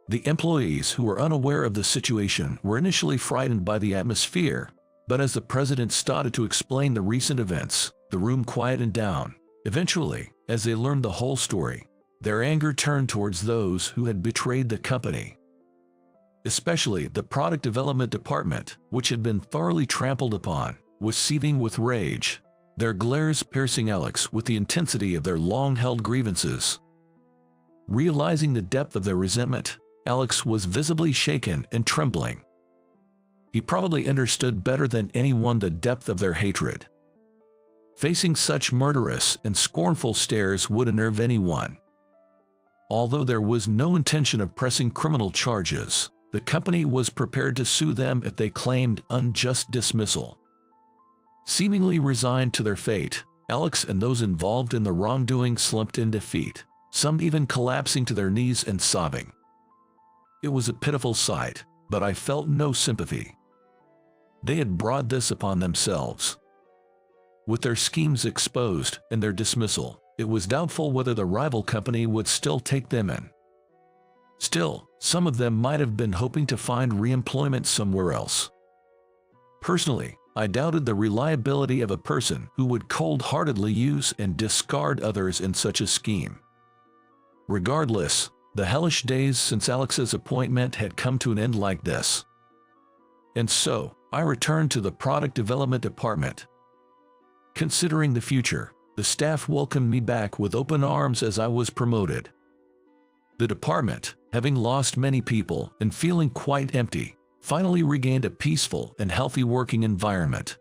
The employees who were unaware of the situation were initially frightened by the atmosphere, but as the president started to explain the recent events, the room quieted down. Eventually, as they learned the whole story, their anger turned towards those who had betrayed the company. Especially the product development department, which had been thoroughly trampled upon, was seething with rage, their glares piercing Alex with the intensity of their long-held grievances. Realizing the depth of their resentment, Alex was visibly shaken and trembling. He probably understood better than anyone the depth of their hatred. Facing such murderous and scornful stares would unnerve anyone. Although there was no intention of pressing criminal charges, the company was prepared to sue them if they claimed unjust dismissal. Seemingly resigned to their fate, Alex and those involved in the wrongdoing slumped in defeat, some even collapsing to their knees and sobbing. It was a pitiful sight, but I felt no sympathy. They had brought this upon themselves. With their schemes exposed and their dismissal, it was doubtful whether the rival company would still take them in. Still, some of them might have been hoping to find re-employment somewhere else. Personally, I doubted the reliability of a person who would cold-heartedly use and discard others in such a scheme. Regardless, the hellish days since Alex's appointment had come to an end like this. And so, I returned to the product development department. Considering the future, the staff welcomed me back with open arms as I was promoted. The department, having lost many people and feeling quite empty, finally regained a peaceful and healthy working environment.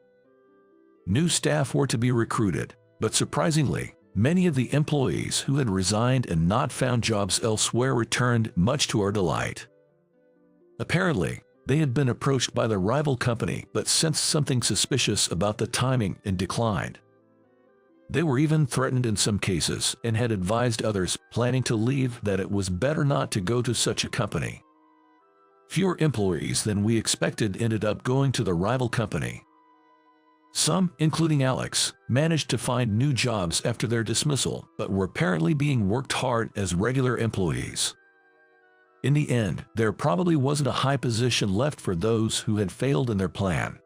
New staff were to be recruited, but surprisingly, many of the employees who had resigned and not found jobs elsewhere returned, much to our delight. Apparently, they had been approached by the rival company but sensed something suspicious about the timing and declined. They were even threatened in some cases and had advised others planning to leave that it was better not to go to such a company. Fewer employees than we expected ended up going to the rival company. Some, including Alex, managed to find new jobs after their dismissal but were apparently being worked hard as regular employees. In the end, there probably wasn't a high position left for those who had failed in their plan.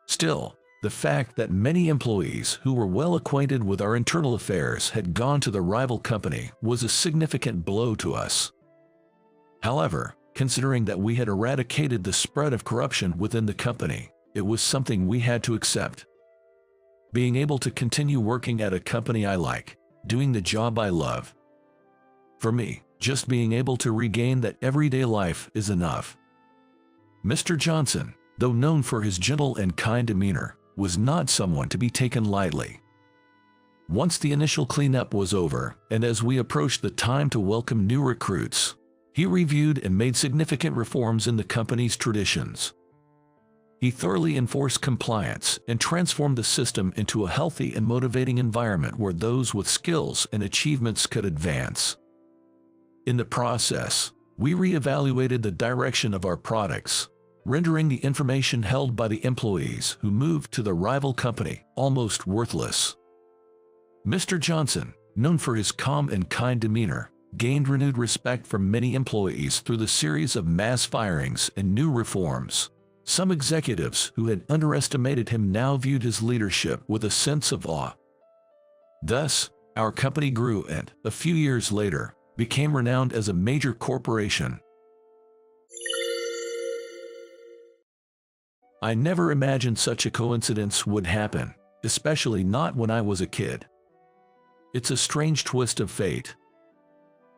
Still, the fact that many employees who were well acquainted with our internal affairs had gone to the rival company was a significant blow to us. However, considering that we had eradicated the spread of corruption within the company, it was something we had to accept. Being able to continue working at a company I like, doing the job I love. For me, just being able to regain that everyday life is enough. Mr. Johnson, though known for his gentle and kind demeanor, was not someone to be taken lightly. Once the initial cleanup was over, and as we approached the time to welcome new recruits, he reviewed and made significant reforms in the company's traditions. He thoroughly enforced compliance and transformed the system into a healthy and motivating environment where those with skills and achievements could advance. In the process, we re-evaluated the direction of our products, rendering the information held by the employees who moved to the rival company almost worthless. Mr. Johnson, known for his calm and kind demeanor, gained renewed respect from many employees through the series of mass firings and new reforms. Some executives who had underestimated him now viewed his leadership with a sense of awe. Thus, our company grew and, a few years later, became renowned as a major corporation. I never imagined such a coincidence would happen, especially not when I was a kid. It's a strange twist of fate.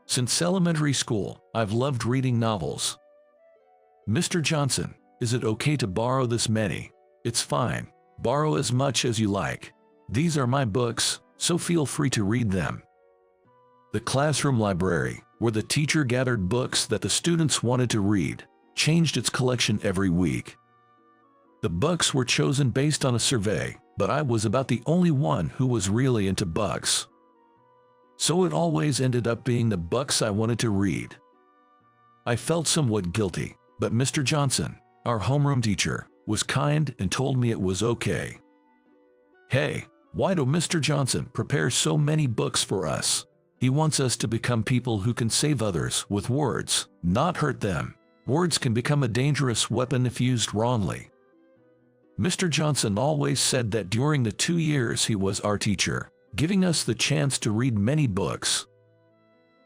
Since elementary school, I've loved reading novels. Mr. Johnson, is it okay to borrow this many? It's fine. Borrow as much as you like. These are my books, so feel free to read them. The classroom library, where the teacher gathered books that the students wanted to read, changed its collection every week. The books were chosen based on a survey, but I was about the only one who was really into books. So it always ended up being the books I wanted to read. I felt somewhat guilty, but Mr. Johnson, our homeroom teacher, was kind and told me it was okay. Hey, why do Mr. Johnson prepare so many books for us? He wants us to become people who can save others with words, not hurt them. Words can become a dangerous weapon if used wrongly. Mr. Johnson always said that during the 2 years he was our teacher, giving us the chance to read many books.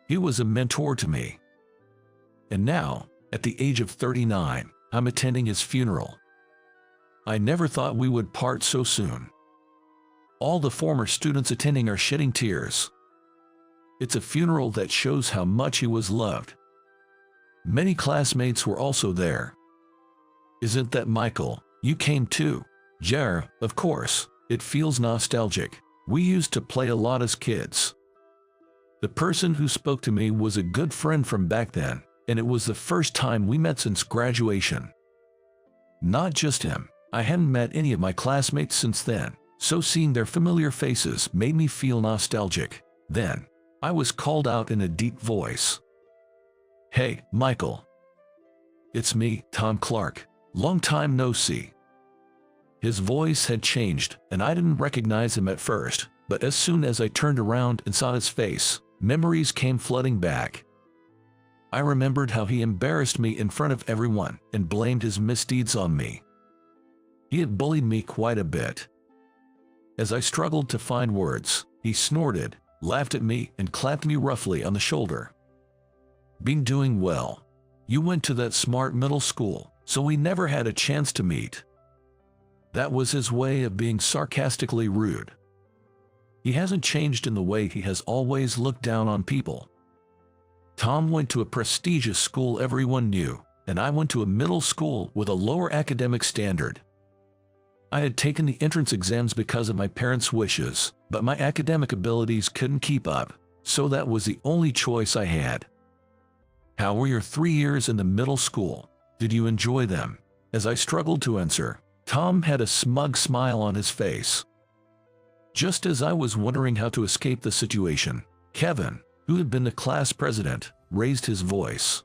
He was a mentor to me. And now, at the age of 39, I'm attending his funeral. I never thought we would part so soon. All the former students attending are shedding tears. It's a funeral that shows how much he was loved. Many classmates were also there. Isn't that Michael? You came too. Yeah, of course. It feels nostalgic. We used to play a lot as kids. The person who spoke to me was a good friend from back then, and it was the first time we met since graduation. Not just him. I hadn't met any of my classmates since then, so seeing their familiar faces made me feel nostalgic. Then, I was called out in a deep voice. "Hey, Michael. It's me, Tom Clark. Long time no see." His voice had changed, and I didn't recognize him at first, but as soon as I turned around and saw his face, memories came flooding back. I remembered how he embarrassed me in front of everyone and blamed his misdeeds on me. He had bullied me quite a bit. As I struggled to find words, he snorted, laughed at me, and clapped me roughly on the shoulder. "Been doing well. You went to that smart middle school, so we never had a chance to meet." That was his way of being sarcastically rude. He hasn't changed in the way he has always looked down on people. Tom went to a prestigious school everyone knew, and I went to a middle school with a lower academic standard. I had taken the entrance exams because of my parents' wishes, but my academic abilities couldn't keep up, so that was the only choice I had. "How were your 3 years in the middle school? Did you enjoy them?" As I struggled to answer, Tom had a smug smile on his face. Just as I was wondering how to escape the situation, Kevin, who had been the class president, raised his voice.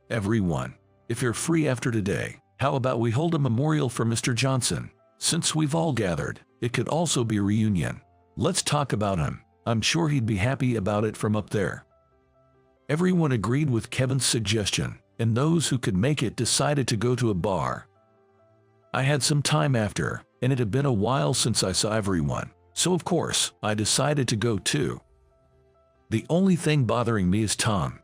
"Everyone, if you're free after today, how about we hold a memorial for Mr. Johnson? Since we've all gathered, it could also be a reunion. Let's talk about him. I'm sure he'd be happy about it from up there." Everyone agreed with Kevin's suggestion, and those who could make it decided to go to a bar. I had some time after, and it had been a while since I saw everyone, so of course, I decided to go too. The only thing bothering me is Tom.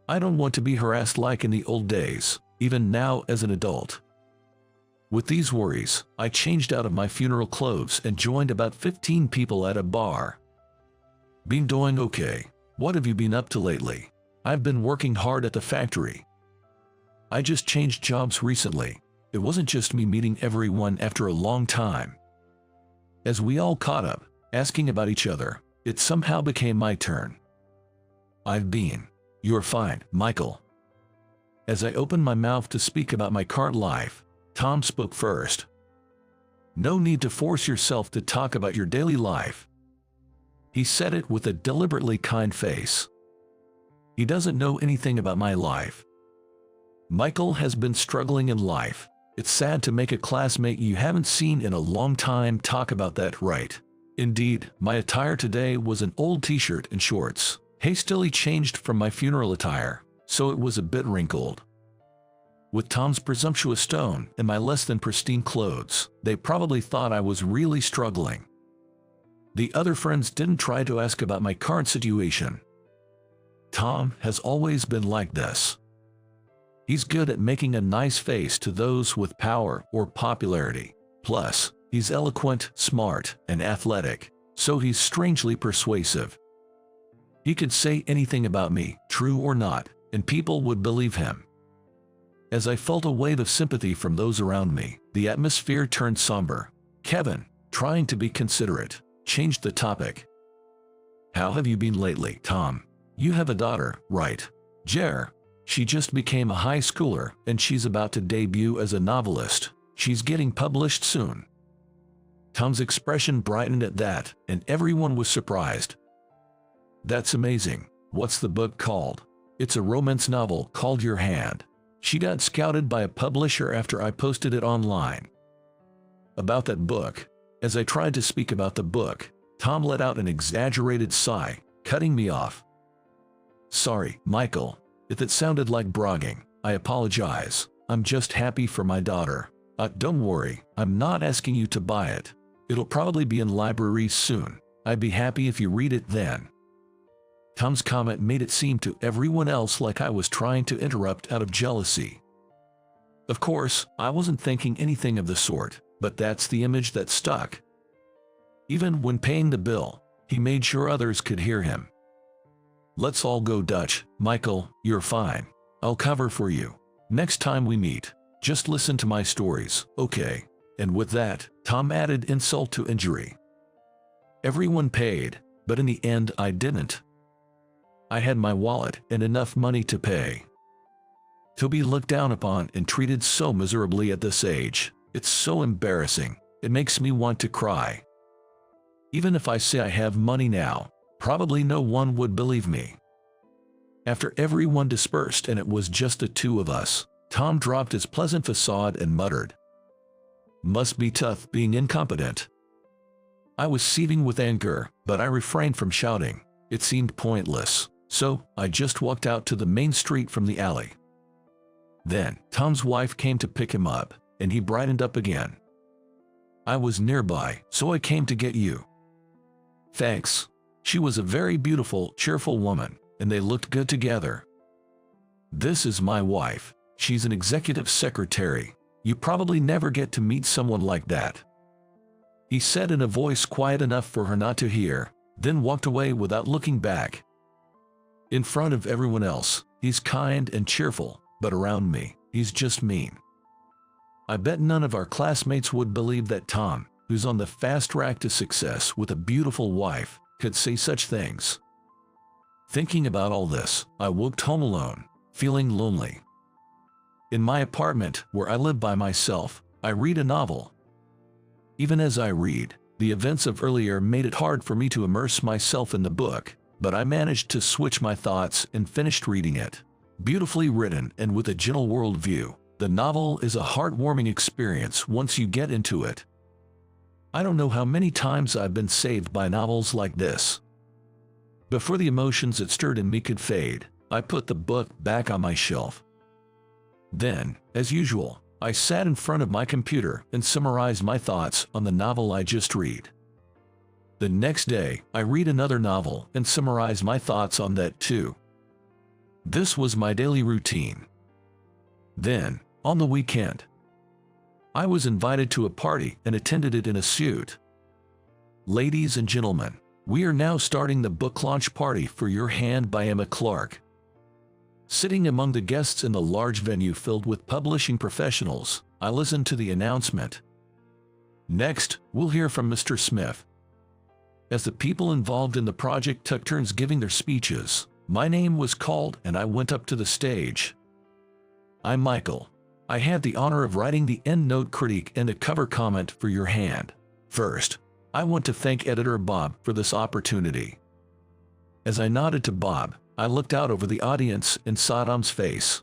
I don't want to be harassed like in the old days, even now as an adult. With these worries, I changed out of my funeral clothes and joined about 15 people at a bar. "Been doing okay. What have you been up to lately?" "I've been working hard at the factory. I just changed jobs recently." It wasn't just me meeting everyone after a long time. As we all caught up, asking about each other, it somehow became my turn. "I've been." "You're fine, Michael." As I opened my mouth to speak about my current life, Tom spoke first. "No need to force yourself to talk about your daily life." He said it with a deliberately kind face. He doesn't know anything about my life. Michael has been struggling in life. It's sad to make a classmate you haven't seen in a long time talk about that, right? Indeed, my attire today was an old t-shirt and shorts, hastily changed from my funeral attire, so it was a bit wrinkled. With Tom's presumptuous tone and my less than pristine clothes, they probably thought I was really struggling. The other friends didn't try to ask about my current situation. Tom has always been like this. He's good at making a nice face to those with power or popularity. Plus, he's eloquent, smart, and athletic, so he's strangely persuasive. He could say anything about me, true or not, and people would believe him. As I felt a wave of sympathy from those around me, the atmosphere turned somber. Kevin, trying to be considerate, changed the topic. "How have you been lately, Tom? You have a daughter, right? Jer. She just became a high schooler, and she's about to debut as a novelist. She's getting published soon." Tom's expression brightened at that, and everyone was surprised. "That's amazing. What's the book called?" "It's a romance novel called Your Hand. She got scouted by a publisher after I posted it online." About that book, as I tried to speak about the book, Tom let out an exaggerated sigh, cutting me off. "Sorry, Michael. If it sounded like bragging, I apologize. I'm just happy for my daughter. Don't worry, I'm not asking you to buy it. It'll probably be in libraries soon. I'd be happy if you read it then." Tom's comment made it seem to everyone else like I was trying to interrupt out of jealousy. Of course, I wasn't thinking anything of the sort, but that's the image that stuck. Even when paying the bill, he made sure others could hear him. "Let's all go Dutch, Michael, you're fine. I'll cover for you. Next time we meet, just listen to my stories, okay?" And with that, Tom added insult to injury. Everyone paid, but in the end I didn't. I had my wallet and enough money to pay. To be looked down upon and treated so miserably at this age, it's so embarrassing. It makes me want to cry. Even if I say I have money now, probably no one would believe me. After everyone dispersed and it was just the two of us, Tom dropped his pleasant facade and muttered, "Must be tough being incompetent." I was seething with anger, but I refrained from shouting. It seemed pointless, so I just walked out to the main street from the alley. Then, Tom's wife came to pick him up, and he brightened up again. "I was nearby, so I came to get you." "Thanks." She was a very beautiful, cheerful woman, and they looked good together. "This is my wife. She's an executive secretary. You probably never get to meet someone like that," he said in a voice quiet enough for her not to hear, then walked away without looking back. In front of everyone else, he's kind and cheerful, but around me, he's just mean. I bet none of our classmates would believe that Tom, who's on the fast track to success with a beautiful wife, could say such things. Thinking about all this, I walked home alone, feeling lonely. In my apartment, where I live by myself, I read a novel. Even as I read, the events of earlier made it hard for me to immerse myself in the book, but I managed to switch my thoughts and finished reading it. Beautifully written and with a gentle worldview, the novel is a heartwarming experience once you get into it. I don't know how many times I've been saved by novels like this. Before the emotions it stirred in me could fade, I put the book back on my shelf. Then, as usual, I sat in front of my computer and summarized my thoughts on the novel I just read. The next day, I read another novel and summarize my thoughts on that too. This was my daily routine. Then, on the weekend, I was invited to a party and attended it in a suit. Ladies and gentlemen, we are now starting the book launch party for Your Hand by Emma Clark. Sitting among the guests in the large venue filled with publishing professionals, I listened to the announcement. Next, we'll hear from Mr. Smith. As the people involved in the project took turns giving their speeches, my name was called and I went up to the stage. I'm Michael. I had the honor of writing the endnote critique and a cover comment for Your Hand. First, I want to thank editor Bob for this opportunity. As I nodded to Bob, I looked out over the audience and saw Tom's face.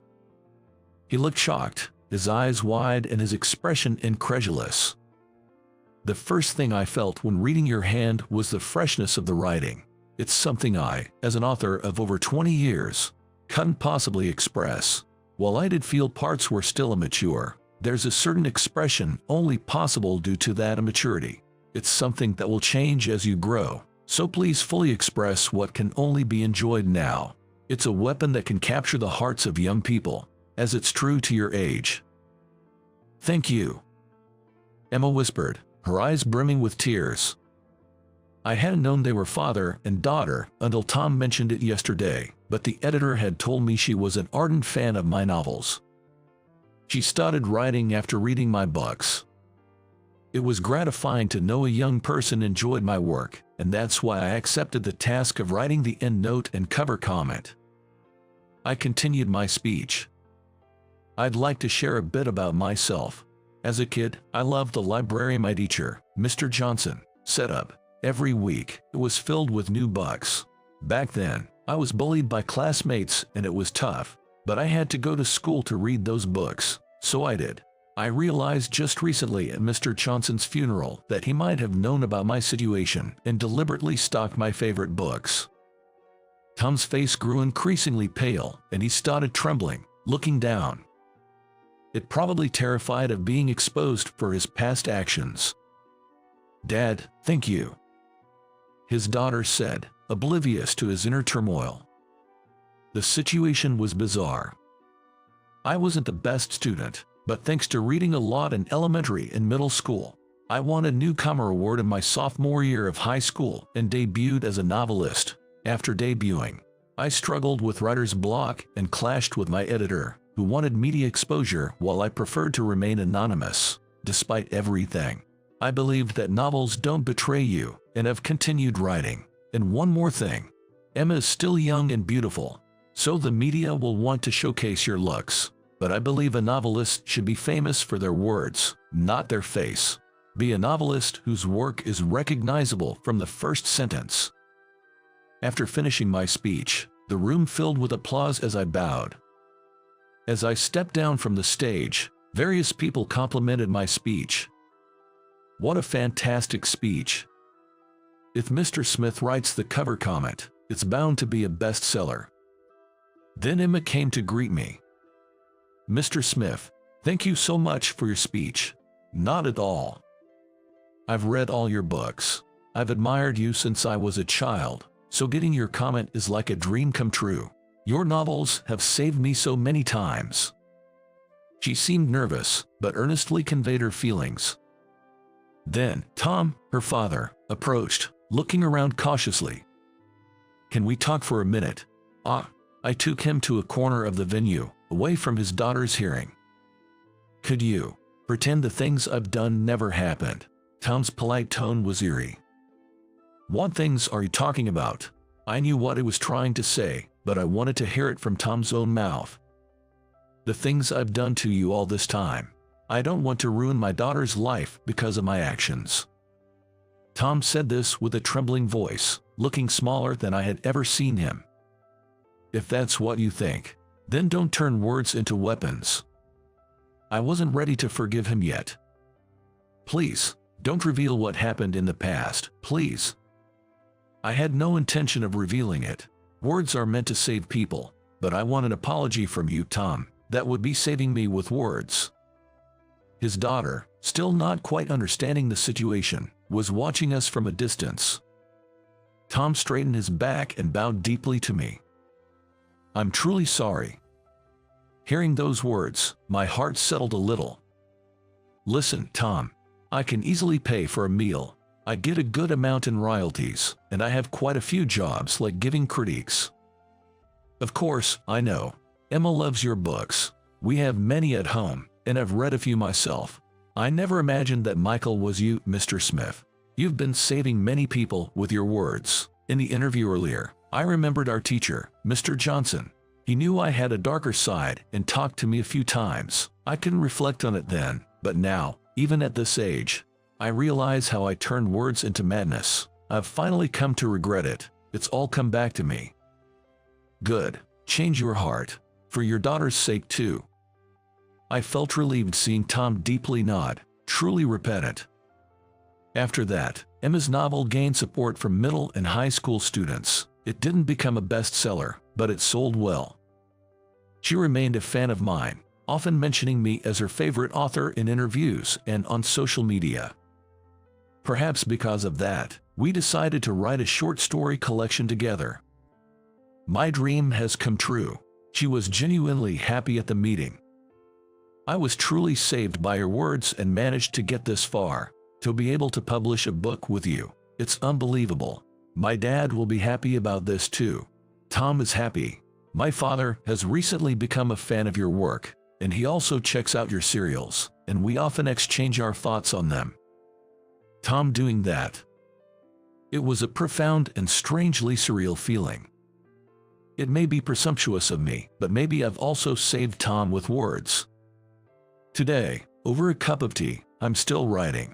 He looked shocked, his eyes wide and his expression incredulous. The first thing I felt when reading Your Hand was the freshness of the writing. It's something I, as an author of over 20 years, couldn't possibly express. While I did feel parts were still immature, there's a certain expression only possible due to that immaturity. It's something that will change as you grow, so please fully express what can only be enjoyed now. It's a weapon that can capture the hearts of young people, as it's true to your age. Thank you, Emma whispered, her eyes brimming with tears. I hadn't known they were father and daughter until Tom mentioned it yesterday, but the editor had told me she was an ardent fan of my novels. She started writing after reading my books. It was gratifying to know a young person enjoyed my work, and that's why I accepted the task of writing the endnote and cover comment. I continued my speech. I'd like to share a bit about myself. As a kid, I loved the library my teacher, Mr. Johnson, set up. Every week, it was filled with new books. Back then, I was bullied by classmates and it was tough, but I had to go to school to read those books, so I did. I realized just recently at Mr. Johnson's funeral that he might have known about my situation and deliberately stocked my favorite books. Tom's face grew increasingly pale and he started trembling, looking down. It probably terrified of being exposed for his past actions. Dad, thank you, his daughter said, oblivious to his inner turmoil. The situation was bizarre. I wasn't the best student, but thanks to reading a lot in elementary and middle school, I won a newcomer award in my sophomore year of high school and debuted as a novelist. After debuting, I struggled with writer's block and clashed with my editor, who wanted media exposure while I preferred to remain anonymous. Despite everything, I believed that novels don't betray you and have continued writing. And one more thing, Emma is still young and beautiful, so the media will want to showcase your looks. But I believe a novelist should be famous for their words, not their face. Be a novelist whose work is recognizable from the first sentence. After finishing my speech, the room filled with applause as I bowed. As I stepped down from the stage, various people complimented my speech. What a fantastic speech. If Mr. Smith writes the cover comment, it's bound to be a bestseller. Then Emma came to greet me. Mr. Smith, thank you so much for your speech. Not at all. I've read all your books. I've admired you since I was a child, so getting your comment is like a dream come true. Your novels have saved me so many times. She seemed nervous, but earnestly conveyed her feelings. Then, Tom, her father, approached, looking around cautiously. Can we talk for a minute? I took him to a corner of the venue, away from his daughter's hearing. Could you pretend the things I've done never happened? Tom's polite tone was eerie. What things are you talking about? I knew what he was trying to say, but I wanted to hear it from Tom's own mouth. The things I've done to you all this time. I don't want to ruin my daughter's life because of my actions. Tom said this with a trembling voice, looking smaller than I had ever seen him. If that's what you think, then don't turn words into weapons. I wasn't ready to forgive him yet. Please, don't reveal what happened in the past, please. I had no intention of revealing it. Words are meant to save people, but I want an apology from you, Tom. That would be saving me with words. His daughter, still not quite understanding the situation, was watching us from a distance. Tom straightened his back and bowed deeply to me. I'm truly sorry. Hearing those words, my heart settled a little. Listen, Tom, I can easily pay for a meal. I get a good amount in royalties, and I have quite a few jobs like giving critiques. Of course, I know. Emma loves your books. We have many at home, and I've read a few myself. I never imagined that Michael was you, Mr. Smith. You've been saving many people with your words. In the interview earlier, I remembered our teacher, Mr. Johnson. He knew I had a darker side and talked to me a few times. I couldn't reflect on it then, but now, even at this age, I realize how I turned words into madness. I've finally come to regret it. It's all come back to me. Good. Change your heart. For your daughter's sake too. I felt relieved seeing Tom deeply nod, truly repentant. After that, Emma's novel gained support from middle and high school students. It didn't become a bestseller, but it sold well. She remained a fan of mine, often mentioning me as her favorite author in interviews and on social media. Perhaps because of that, we decided to write a short story collection together. My dream has come true. She was genuinely happy at the meeting. I was truly saved by your words and managed to get this far, to be able to publish a book with you. It's unbelievable. My dad will be happy about this too. Tom is happy. My father has recently become a fan of your work, and he also checks out your serials, and we often exchange our thoughts on them. Tom doing that. It was a profound and strangely surreal feeling. It may be presumptuous of me, but maybe I've also saved Tom with words. Today, over a cup of tea, I'm still writing.